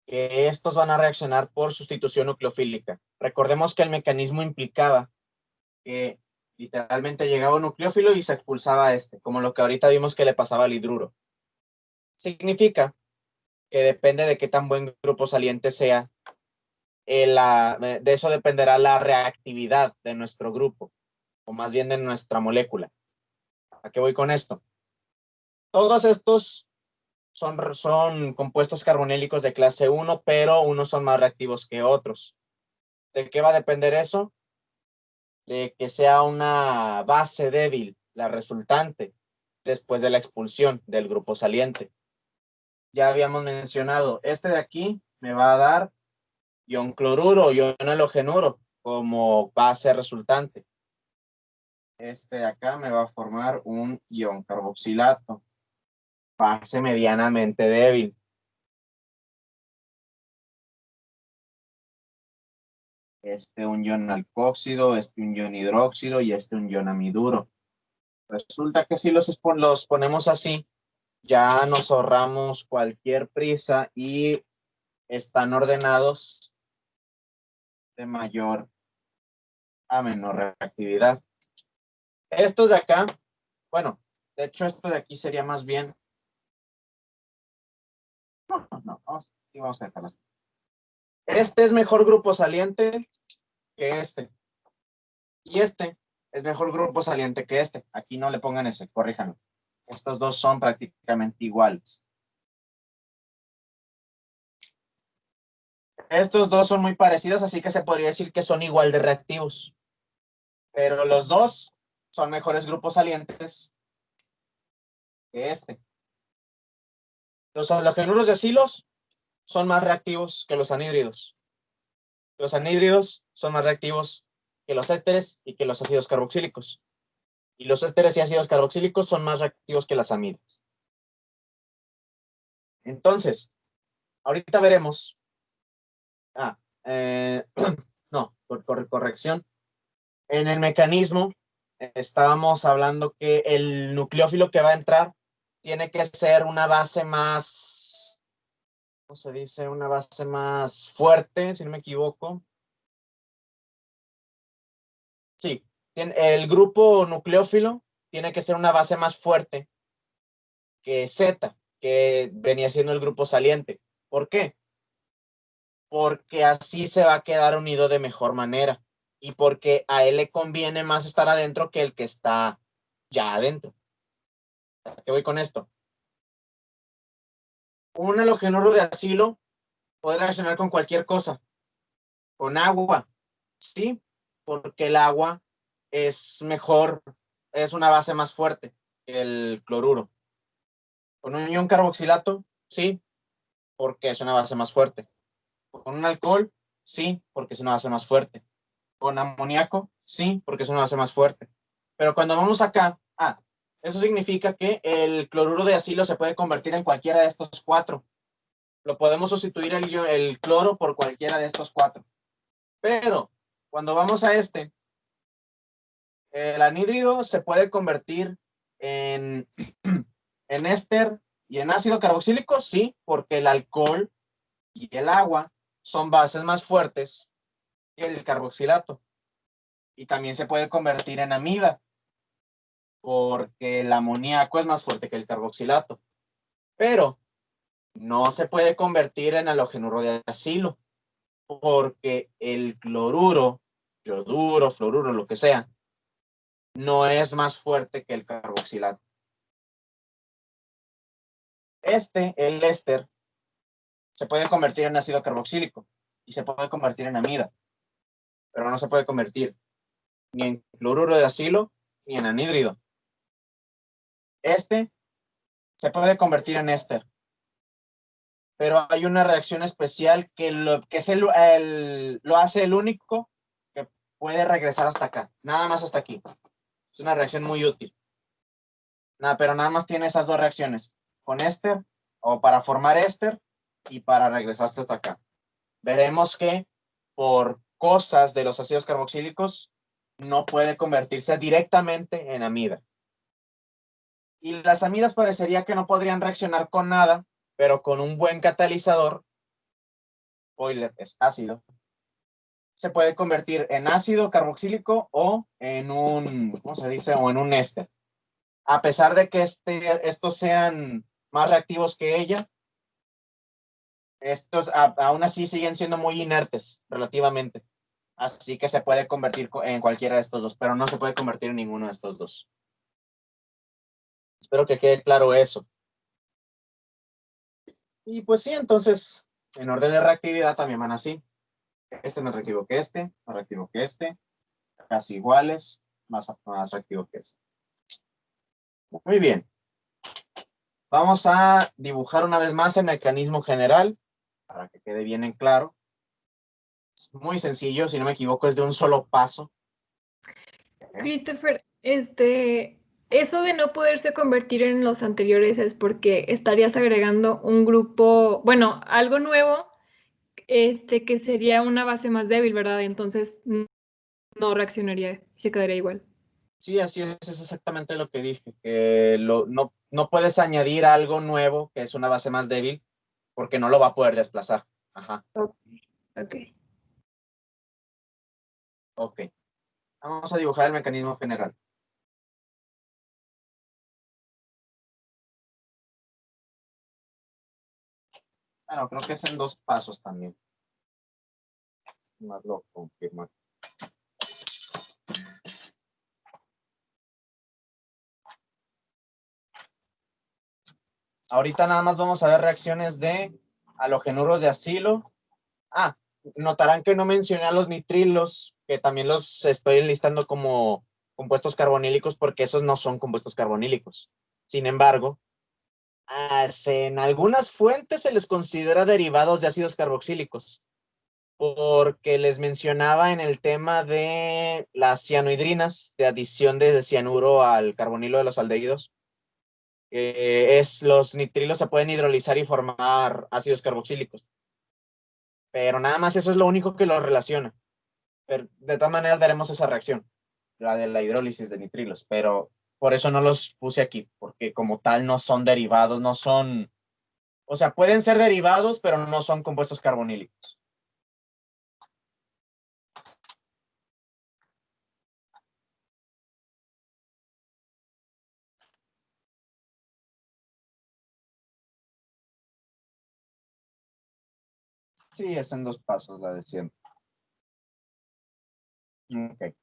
que estos van a reaccionar por sustitución nucleofílica. Recordemos que el mecanismo implicaba que literalmente llegaba un nucleófilo y se expulsaba a este, como lo que ahorita vimos que le pasaba al hidruro. Significa que depende de qué tan buen grupo saliente sea, de eso dependerá la reactividad de nuestro grupo, o más bien de nuestra molécula. ¿A qué voy con esto? Todos estos son compuestos carbonílicos de clase 1, pero unos son más reactivos que otros. ¿De qué va a depender eso? De que sea una base débil, la resultante, después de la expulsión del grupo saliente. Ya habíamos mencionado, este de aquí me va a dar ion cloruro o ion halogenuro como base resultante. Este de acá me va a formar un ion carboxilato, base medianamente débil. Este un ion alcoxído, este un ion hidróxido y este un ion amiduro. Resulta que si los ponemos así, ya nos ahorramos cualquier prisa y están ordenados de mayor a menor reactividad. Estos de acá, bueno, de hecho esto de aquí sería más bien, vamos a dejarlo así. Este es mejor grupo saliente que este. Y este es mejor grupo saliente que este. Aquí no le pongan ese, corríjanlo. Estos dos son prácticamente iguales. Estos dos son muy parecidos, así que se podría decir que son igual de reactivos. Pero los dos son mejores grupos salientes que este. Los halogenuros de acilos son más reactivos que los anhídridos. Los anhídridos son más reactivos que los ésteres y que los ácidos carboxílicos. Y los ésteres y ácidos carboxílicos son más reactivos que las amidas. Entonces, ahorita veremos. No, corrección. En el mecanismo estábamos hablando que el nucleófilo que va a entrar tiene que ser una base más, ¿cómo se dice? Una base más fuerte, si no me equivoco. Sí, el grupo nucleófilo tiene que ser una base más fuerte que Z, que venía siendo el grupo saliente. ¿Por qué? Porque así se va a quedar unido de mejor manera y porque a él le conviene más estar adentro que el que está ya adentro. ¿A qué voy con esto? Un halogenuro de acilo puede reaccionar con cualquier cosa, Con agua, sí, porque el agua es mejor, es una base más fuerte que el cloruro. Con un ion carboxilato, sí, porque es una base más fuerte. Con un alcohol, sí, porque es una base más fuerte. Con amoníaco, sí, porque es una base más fuerte. Pero cuando vamos acá, eso significa que el cloruro de acilo se puede convertir en cualquiera de estos cuatro. Lo podemos sustituir el cloro por cualquiera de estos cuatro. Pero cuando vamos a el anhídrido se puede convertir en, en éster y en ácido carboxílico, sí, porque el alcohol y el agua son bases más fuertes que el carboxilato. Y también se puede convertir en amida, porque el amoníaco es más fuerte que el carboxilato. Pero no se puede convertir en halogenuro de acilo, porque el cloruro, yoduro, fluoruro, lo que sea, no es más fuerte que el carboxilato. El éster, se puede convertir en ácido carboxílico y se puede convertir en amida, pero no se puede convertir ni en cloruro de acilo ni en anhídrido. Se puede convertir en éster, pero hay una reacción especial que lo hace el único que puede regresar hasta acá, nada más hasta aquí. Es una reacción muy útil. Pero nada más tiene esas dos reacciones, con éster o para formar éster y para regresar hasta acá. Veremos que por cosas de los ácidos carboxílicos no puede convertirse directamente en amida. Y las amidas parecería que no podrían reaccionar con nada, pero con un buen catalizador, Euler es ácido, se puede convertir en ácido carboxílico o en un, ¿cómo se dice? O en un éster. A pesar de que estos sean más reactivos que ella, estos aún así siguen siendo muy inertes relativamente. Así que se puede convertir en cualquiera de estos dos, pero no se puede convertir en ninguno de estos dos. Espero que quede claro eso. Y pues sí, entonces, en orden de reactividad también van así. Este más reactivo que más reactivo que casi iguales, más reactivo que este. Muy bien. Vamos a dibujar una vez más el mecanismo general para que quede bien en claro. Es muy sencillo, si no me equivoco, es de un solo paso. Christopher, eso de no poderse convertir en los anteriores es porque estarías agregando un grupo, bueno, algo nuevo, que sería una base más débil, ¿verdad? Entonces no reaccionaría, se quedaría igual. Sí, así es exactamente lo que dije, que no puedes añadir algo nuevo, que es una base más débil, porque no lo va a poder desplazar. Ajá. Ok. Ok. Vamos a dibujar el mecanismo general. Bueno, creo que es en dos pasos también. Más lo confirmo. Ahorita nada más vamos a ver reacciones de halogenuros de acilo. Notarán que no mencioné a los nitrilos, que también los estoy enlistando como compuestos carbonílicos porque esos no son compuestos carbonílicos. Sin embargo, en algunas fuentes se les considera derivados de ácidos carboxílicos, porque les mencionaba en el tema de las cianohidrinas, de adición de cianuro al carbonilo de los aldehídos, los nitrilos se pueden hidrolizar y formar ácidos carboxílicos. Pero nada más eso es lo único que los relaciona. Pero de todas maneras veremos esa reacción, la de la hidrólisis de nitrilos, pero por eso no los puse aquí, porque como tal no son derivados, no son, o sea, pueden ser derivados, pero no son compuestos carbonílicos. Sí, es en dos pasos la de siempre. Ok.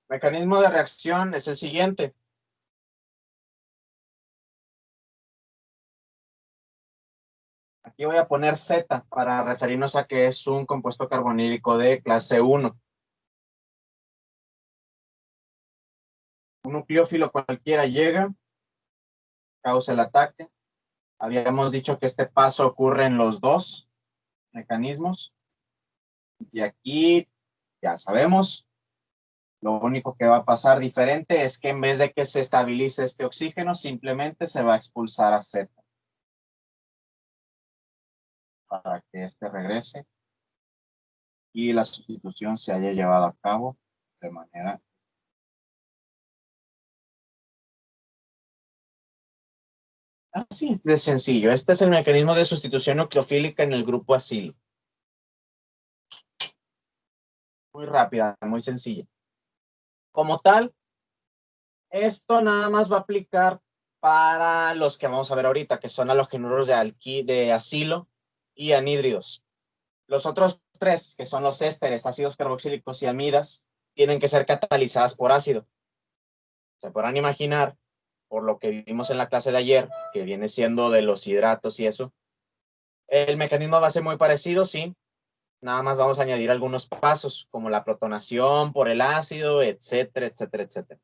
Mecanismo de reacción es el siguiente. Aquí voy a poner Z para referirnos a que es un compuesto carbonílico de clase 1. Un nucleófilo cualquiera llega, causa el ataque. Habíamos dicho que este paso ocurre en los dos mecanismos. Y aquí ya sabemos, lo único que va a pasar diferente es que en vez de que se estabilice este oxígeno, simplemente se va a expulsar a Z. Para que este regrese y la sustitución se haya llevado a cabo de manera así de sencillo. Este es el mecanismo de sustitución nucleofílica en el grupo acilo. Muy rápida, muy sencilla. Como tal, esto nada más va a aplicar para los que vamos a ver ahorita, que son halogenuros de acilo y anhídridos. Los otros tres, que son los ésteres, ácidos carboxílicos y amidas, tienen que ser catalizadas por ácido. Se podrán imaginar, por lo que vimos en la clase de ayer, que viene siendo de los hidratos y eso, el mecanismo va a ser muy parecido, sí. Nada más vamos a añadir algunos pasos, como la protonación por el ácido, etcétera, etcétera, etcétera.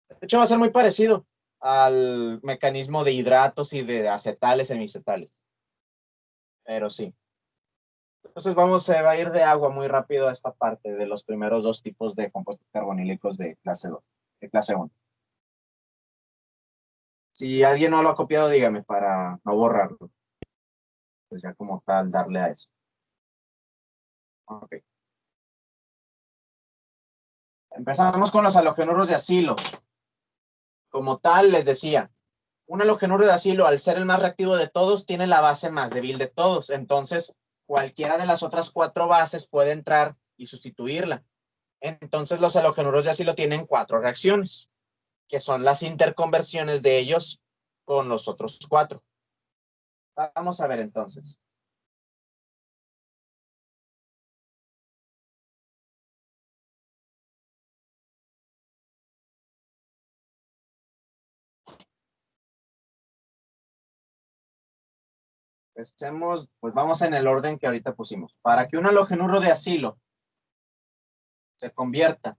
De hecho, va a ser muy parecido al mecanismo de hidratos y de acetales, semicetales. Pero sí. Entonces se va a ir de agua muy rápido a esta parte de los primeros dos tipos de compuestos carbonílicos de clase 2, de clase 1. Si alguien no lo ha copiado, dígame para no borrarlo. Pues ya como tal, darle a eso. Ok. Empezamos con los halogenuros de acilo. Como tal, les decía, un halogenuro de acilo, al ser el más reactivo de todos, tiene la base más débil de todos. Entonces, cualquiera de las otras 4 bases puede entrar y sustituirla. Entonces, los halogenuros de acilo tienen 4 reacciones, que son las interconversiones de ellos con los otros 4. Vamos a ver entonces. Empecemos, pues vamos en el orden que ahorita pusimos. Para que un halogenuro de acilo se convierta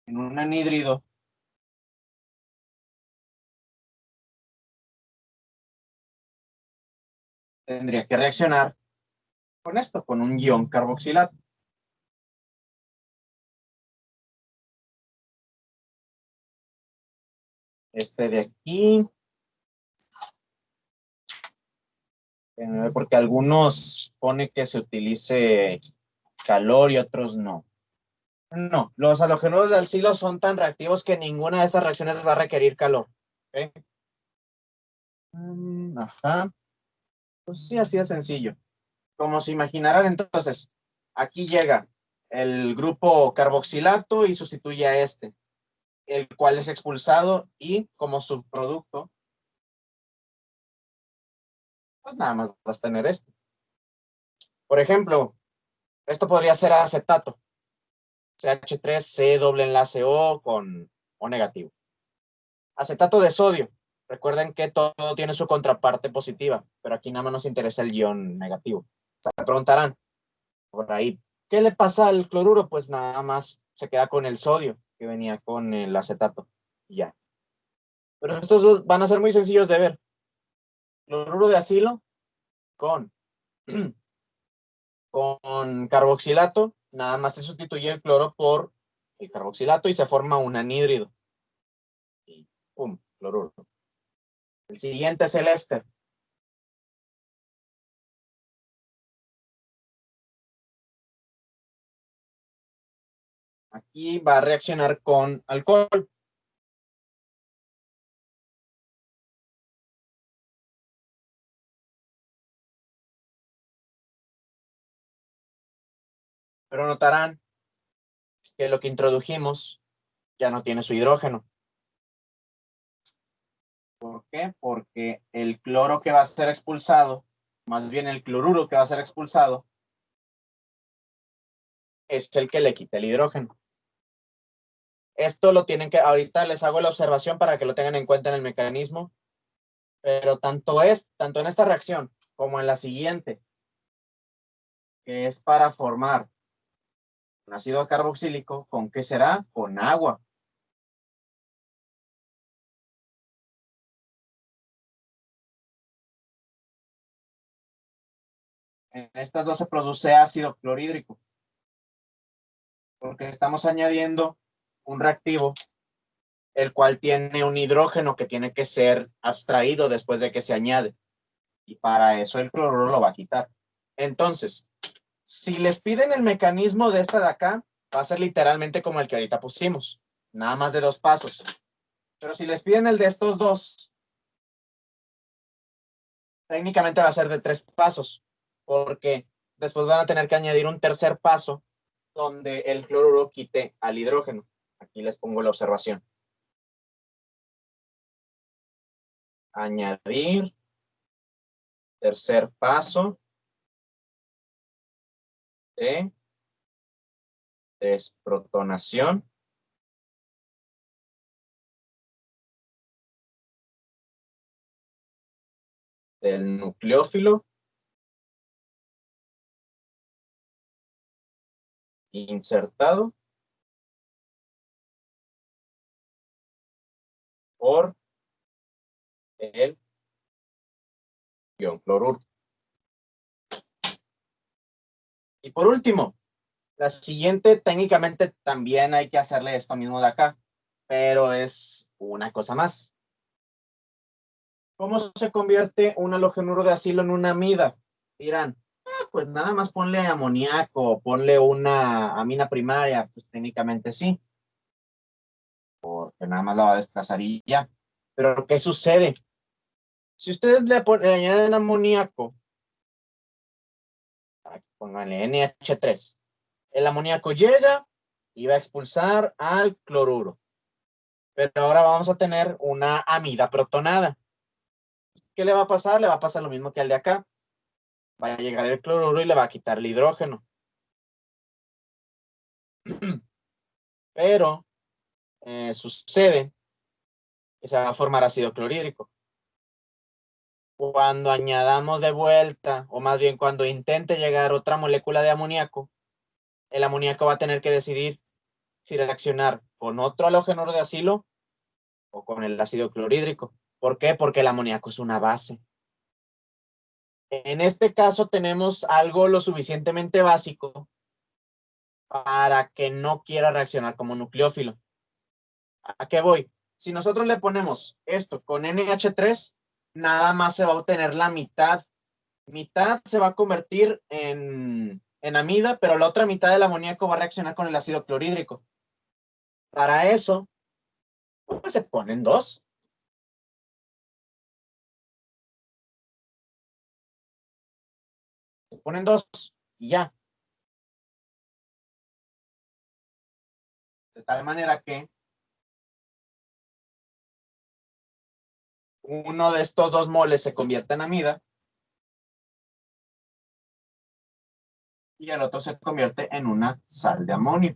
en un anhídrido, tendría que reaccionar con esto, con un ion carboxilato. Este de aquí, porque algunos pone que se utilice calor y otros no. No, los halogenuros de acilo son tan reactivos que ninguna de estas reacciones va a requerir calor. ¿Okay? Ajá. Pues sí, así de sencillo. Como se imaginarán, entonces, aquí llega el grupo carboxilato y sustituye a este, el cual es expulsado y como subproducto, pues nada más vas a tener esto. Por ejemplo, esto podría ser acetato. CH3, C, doble enlace O con O negativo. Acetato de sodio. Recuerden que todo tiene su contraparte positiva, pero aquí nada más nos interesa el ion negativo. Se preguntarán por ahí, ¿qué le pasa al cloruro? Pues nada más se queda con el sodio que venía con el acetato. Y ya. Pero estos dos van a ser muy sencillos de ver. Cloruro de acilo con carboxilato, nada más se sustituye el cloro por el carboxilato y se forma un anhídrido. Y pum, cloruro. El siguiente es el éster. Aquí va a reaccionar con alcohol. Pero notarán que lo que introdujimos ya no tiene su hidrógeno. ¿Por qué? Porque el cloro que va a ser expulsado, más bien el cloruro que va a ser expulsado, es el que le quita el hidrógeno. Esto lo tienen que, ahorita les hago la observación para que lo tengan en cuenta en el mecanismo, pero tanto en esta reacción como en la siguiente, que es para formar un ácido carboxílico. ¿Con qué será? Con agua. En estas dos se produce ácido clorhídrico, porque estamos añadiendo un reactivo, el cual tiene un hidrógeno que tiene que ser abstraído después de que se añade. Y para eso el cloruro lo va a quitar. Entonces, si les piden el mecanismo de esta de acá, va a ser literalmente como el que ahorita pusimos, nada más de 2 pasos. Pero si les piden el de estos dos, técnicamente va a ser de 3 pasos, porque después van a tener que añadir un tercer paso donde el cloruro quite al hidrógeno. Aquí les pongo la observación. Añadir, tercer paso de desprotonación del nucleófilo insertado por el ion cloruro. Y por último, la siguiente, técnicamente también hay que hacerle esto mismo de acá, pero es una cosa más. ¿Cómo se convierte un halogenuro de acilo en una amida? Dirán, pues nada más ponle amoníaco, ponle una amina primaria. Pues técnicamente sí, porque nada más la va a desplazar y ya. Pero ¿qué sucede? Si ustedes le añaden amoníaco, pónganle NH3, el amoníaco llega y va a expulsar al cloruro. Pero ahora vamos a tener una amida protonada. ¿Qué le va a pasar? Le va a pasar lo mismo que al de acá. Va a llegar el cloruro y le va a quitar el hidrógeno. Pero sucede que se va a formar ácido clorhídrico. Cuando añadamos de vuelta, o más bien cuando intente llegar otra molécula de amoníaco, el amoníaco va a tener que decidir si reaccionar con otro halógeno de acilo o con el ácido clorhídrico. ¿Por qué? Porque el amoníaco es una base. En este caso tenemos algo lo suficientemente básico para que no quiera reaccionar como nucleófilo. ¿A qué voy? Si nosotros le ponemos esto con NH3, nada más se va a obtener la mitad. Mitad se va a convertir en amida, pero la otra mitad del amoníaco va a reaccionar con el ácido clorhídrico. Para eso, pues se ponen dos. Se ponen dos y ya. De tal manera que uno de estos dos moles se convierte en amida y el otro se convierte en una sal de amonio.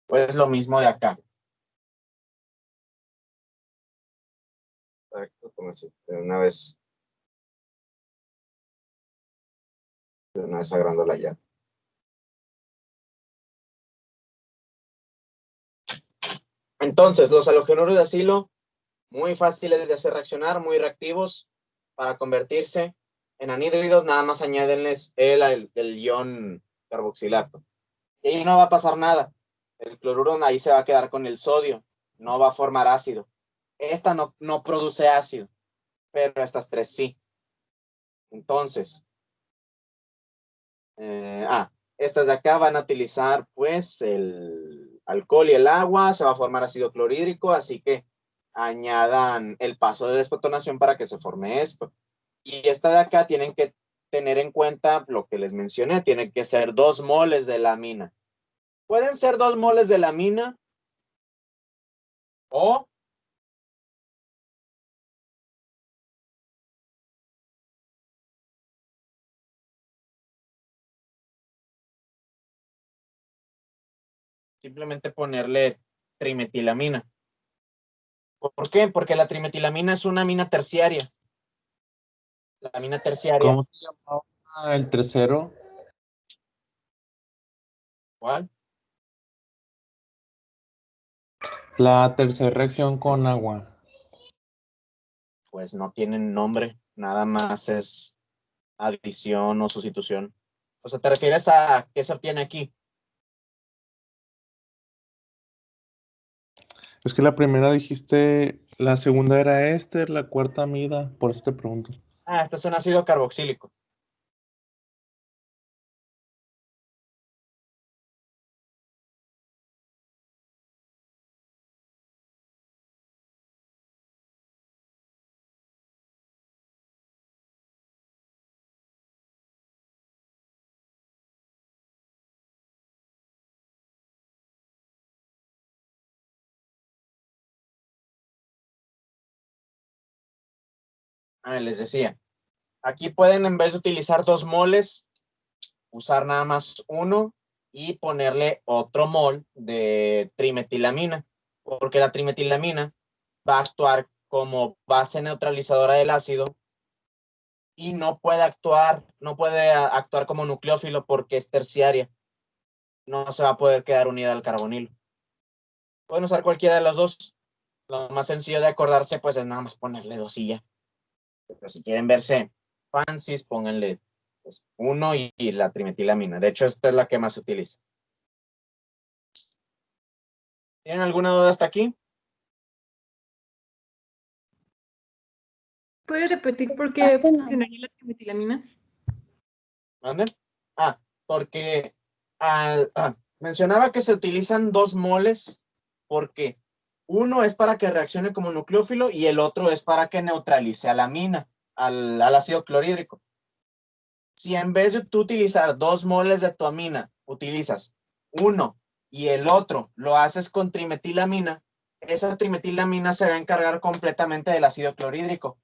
Pues lo mismo de acá. De una vez agarrándola ya. Entonces, los halogenuros de acilo, muy fáciles de hacer reaccionar, muy reactivos. Para convertirse en anhídridos, nada más añádenles el ion carboxilato. Y ahí no va a pasar nada. El cloruro ahí se va a quedar con el sodio, no va a formar ácido. Esta no produce ácido, pero estas tres sí. Entonces, estas de acá van a utilizar pues el alcohol y el agua, se va a formar ácido clorhídrico, así que añadan el paso de desprotonación para que se forme esto. Y esta de acá tienen que tener en cuenta lo que les mencioné, tienen que ser 2 moles de la amina. Pueden ser 2 moles de la amina o simplemente ponerle trimetilamina. ¿Por qué? Porque la trimetilamina es una amina terciaria. La amina terciaria, ¿Cómo se llamaba el tercero? ¿cuál? La tercera reacción con agua. Pues no tienen nombre, nada más es adición o sustitución. O sea, ¿te refieres a qué se obtiene aquí? Es que la primera dijiste, la segunda era éster, la cuarta amida, por eso te pregunto. Ah, este es un ácido carboxílico. Les decía, aquí pueden en vez de utilizar 2 moles, usar nada más uno y ponerle otro mol de trimetilamina, porque la trimetilamina va a actuar como base neutralizadora del ácido y no puede actuar como nucleófilo porque es terciaria. No se va a poder quedar unida al carbonilo. Pueden usar cualquiera de los dos. Lo más sencillo de acordarse, pues es nada más ponerle 2 y ya. Pero si quieren verse fancies, pónganle pues, 1 y la trimetilamina. De hecho, esta es la que más se utiliza. ¿Tienen alguna duda hasta aquí? ¿Puedes repetir por qué funcionaría la trimetilamina? ¿Manden? Porque mencionaba que se utilizan 2 moles porque uno es para que reaccione como nucleófilo y el otro es para que neutralice a la amina, al ácido clorhídrico. Si en vez de tú utilizar 2 moles de tu amina, utilizas uno y el otro lo haces con trimetilamina, esa trimetilamina se va a encargar completamente del ácido clorhídrico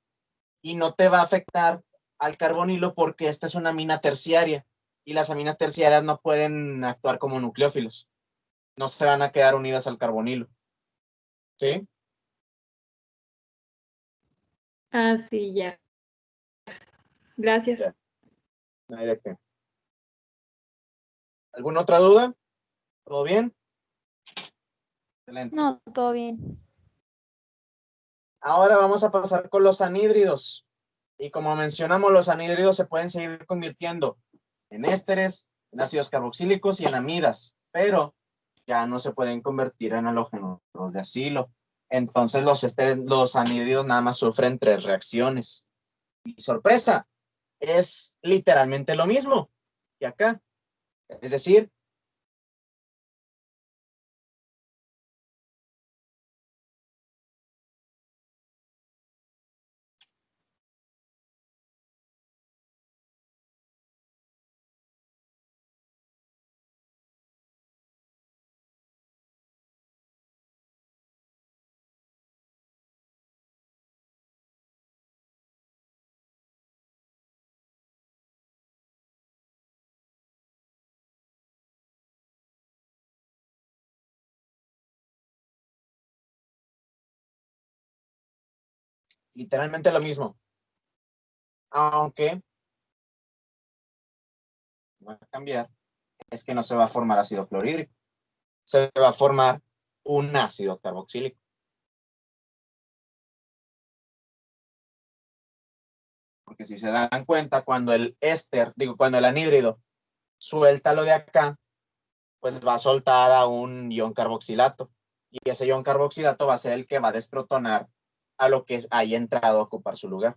y no te va a afectar al carbonilo porque esta es una amina terciaria y las aminas terciarias no pueden actuar como nucleófilos. No se van a quedar unidas al carbonilo. ¿Sí? Ah, sí, ya. Gracias. Ya. No hay de qué. ¿Alguna otra duda? ¿Todo bien? Excelente. No, todo bien. Ahora vamos a pasar con los anhídridos. Y como mencionamos, los anhídridos se pueden seguir convirtiendo en ésteres, en ácidos carboxílicos y en amidas, pero ya no se pueden convertir en halógenos de acilo. Entonces los anhídridos nada más sufren 3 reacciones. Y sorpresa, es literalmente lo mismo que acá. Es decir, literalmente lo mismo. Aunque va a cambiar, es que no se va a formar ácido clorhídrico, se va a formar un ácido carboxílico. Porque si se dan cuenta, cuando el anhídrido suelta lo de acá, pues va a soltar a un ion carboxilato. Y ese ion carboxilato va a ser el que va a desprotonar a lo que haya entrado a ocupar su lugar.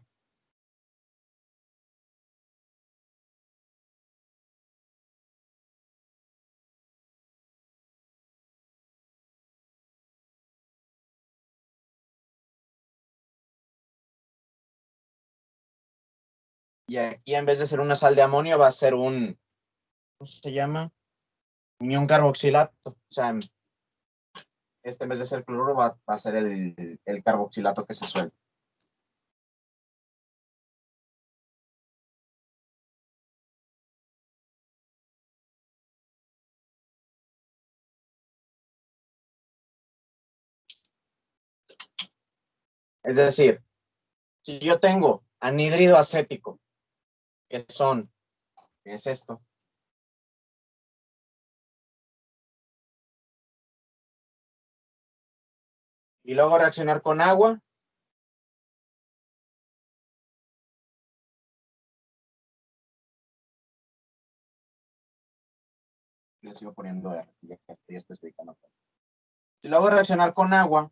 Y aquí en vez de ser una sal de amonio va a ser ¿cómo se llama? Un ion carboxilato. O sea, en vez de ser cloruro va a ser el carboxilato que se suelta. Es decir, si yo tengo anhídrido acético, que es esto, y luego reaccionar con agua, le sigo poniendo R, ya que estoy especificando. Si luego reaccionar con agua,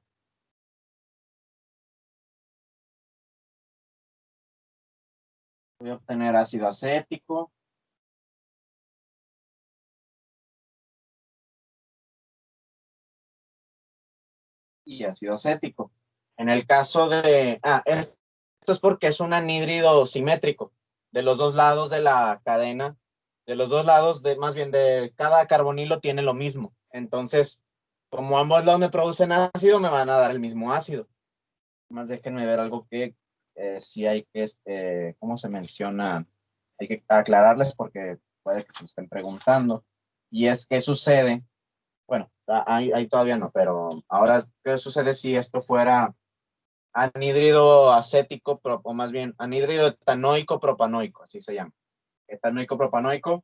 voy a obtener ácido acético, y ácido acético. En el caso de, esto es porque es un anhídrido simétrico de los dos lados de la cadena, de los dos lados, más bien de cada carbonilo tiene lo mismo. Entonces, como ambos lados me producen ácido, me van a dar el mismo ácido. Más déjenme ver algo que sí hay que, ¿cómo se menciona? Hay que aclararles porque puede que se me estén preguntando. Y es que sucede, bueno, ahí todavía no, pero ahora, ¿qué sucede si esto fuera anhídrido acético, o más bien anhídrido etanoico propanoico, así se llama? Etanoico propanoico,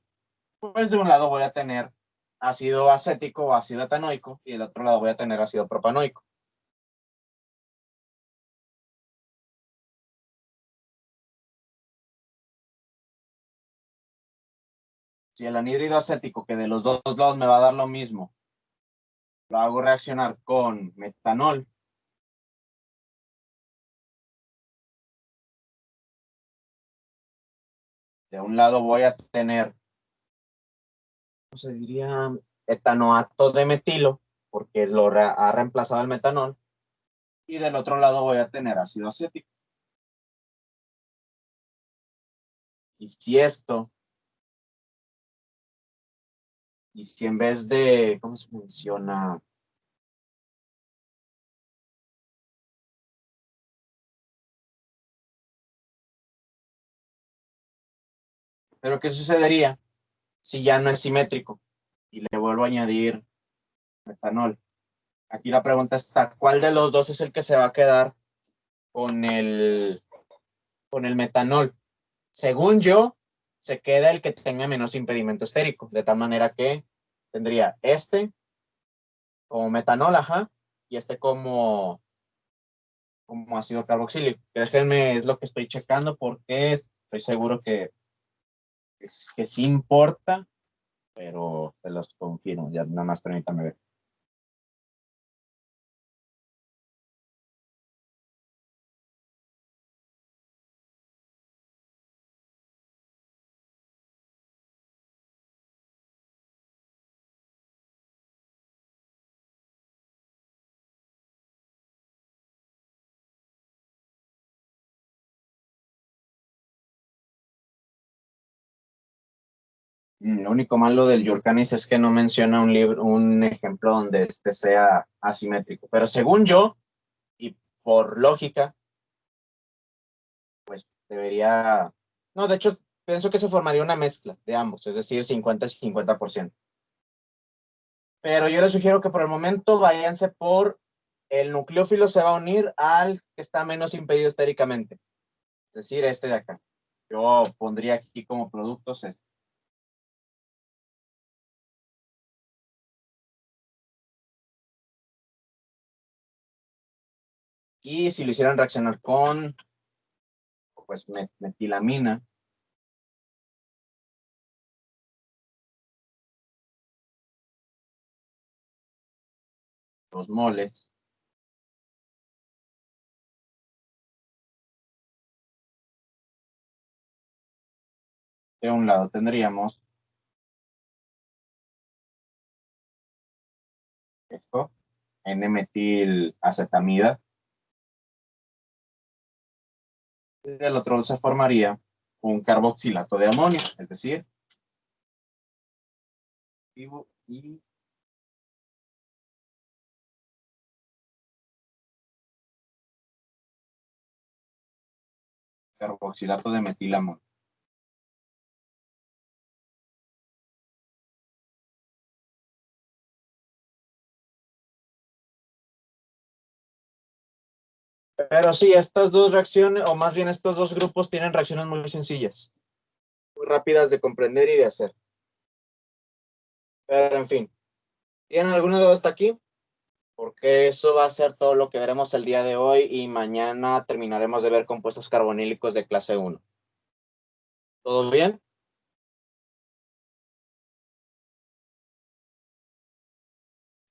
pues de un lado voy a tener ácido acético o ácido etanoico y del otro lado voy a tener ácido propanoico. Si el anhídrido acético, que de los dos lados me va a dar lo mismo, lo hago reaccionar con metanol, de un lado voy a tener, ¿cómo se diría? Etanoato de metilo, porque ha reemplazado el metanol, y del otro lado voy a tener ácido acético. Y si en vez de, ¿cómo se menciona? Pero ¿qué sucedería si ya no es simétrico y le vuelvo a añadir metanol? Aquí la pregunta está, ¿cuál de los dos es el que se va a quedar con el metanol? Según yo, se queda el que tenga menos impedimento estérico, de tal manera que tendría este como metanol, ajá, y este como ácido carboxílico. Que déjenme, es lo que estoy checando porque estoy seguro que sí importa, pero se los confirmo, ya nada más permítanme ver. Lo único malo del Yurkanis es que no menciona un ejemplo donde este sea asimétrico. Pero según yo, y por lógica, debería... No, de hecho, pienso que se formaría una mezcla de ambos, es decir, 50 y 50%. Pero yo les sugiero que por el momento váyanse por el nucleófilo se va a unir al que está menos impedido estéricamente, es decir, este de acá. Yo pondría aquí como productos este. Y si lo hicieran reaccionar con, pues, metilamina, los moles, de un lado tendríamos esto, N-metilacetamida, y del otro se formaría un carboxilato de amonio, es decir, y carboxilato de metilamonio. Pero sí, estas dos reacciones, o más bien estos dos grupos tienen reacciones muy sencillas, muy rápidas de comprender y de hacer. Pero en fin, ¿tienen alguna duda hasta aquí? Porque eso va a ser todo lo que veremos el día de hoy y mañana terminaremos de ver compuestos carbonílicos de clase 1. ¿Todo bien?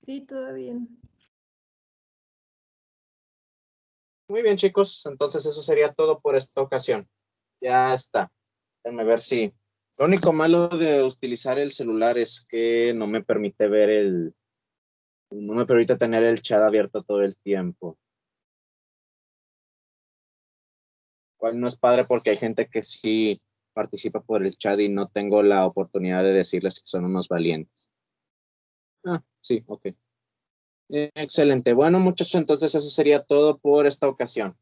Sí, todo bien. Muy bien, chicos. Entonces eso sería todo por esta ocasión. Ya está. Déjenme ver si... Lo único malo de utilizar el celular es que no me permite ver no me permite tener el chat abierto todo el tiempo. Cual no es padre porque hay gente que sí participa por el chat y no tengo la oportunidad de decirles que son unos valientes. Ah, sí, ok. Excelente. Bueno, muchachos, entonces eso sería todo por esta ocasión.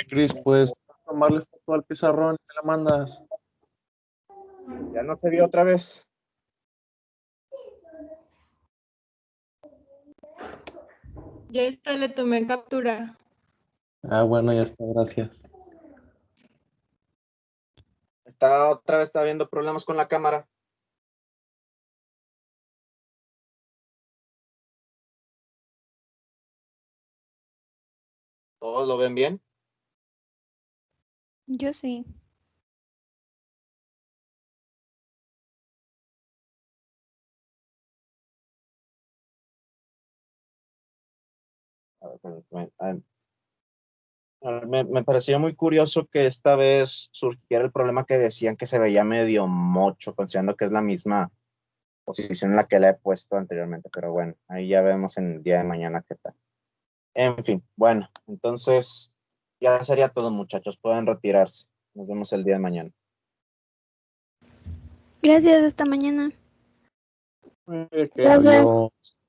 Chris, pues tomarle foto al pizarrón y me la mandas. Ya no se vio otra vez. Ya está, le tomé captura. Ah, bueno, ya está, gracias. Otra vez está habiendo problemas con la cámara. ¿Todos lo ven bien? Yo sí. A ver, me pareció muy curioso que esta vez surgiera el problema que decían que se veía medio mocho, considerando que es la misma posición en la que la he puesto anteriormente, pero bueno, ahí ya vemos en el día de mañana qué tal. En fin, bueno, entonces ya sería todo, muchachos, pueden retirarse. Nos vemos el día de mañana. Gracias, hasta mañana. Que Gracias. adiós.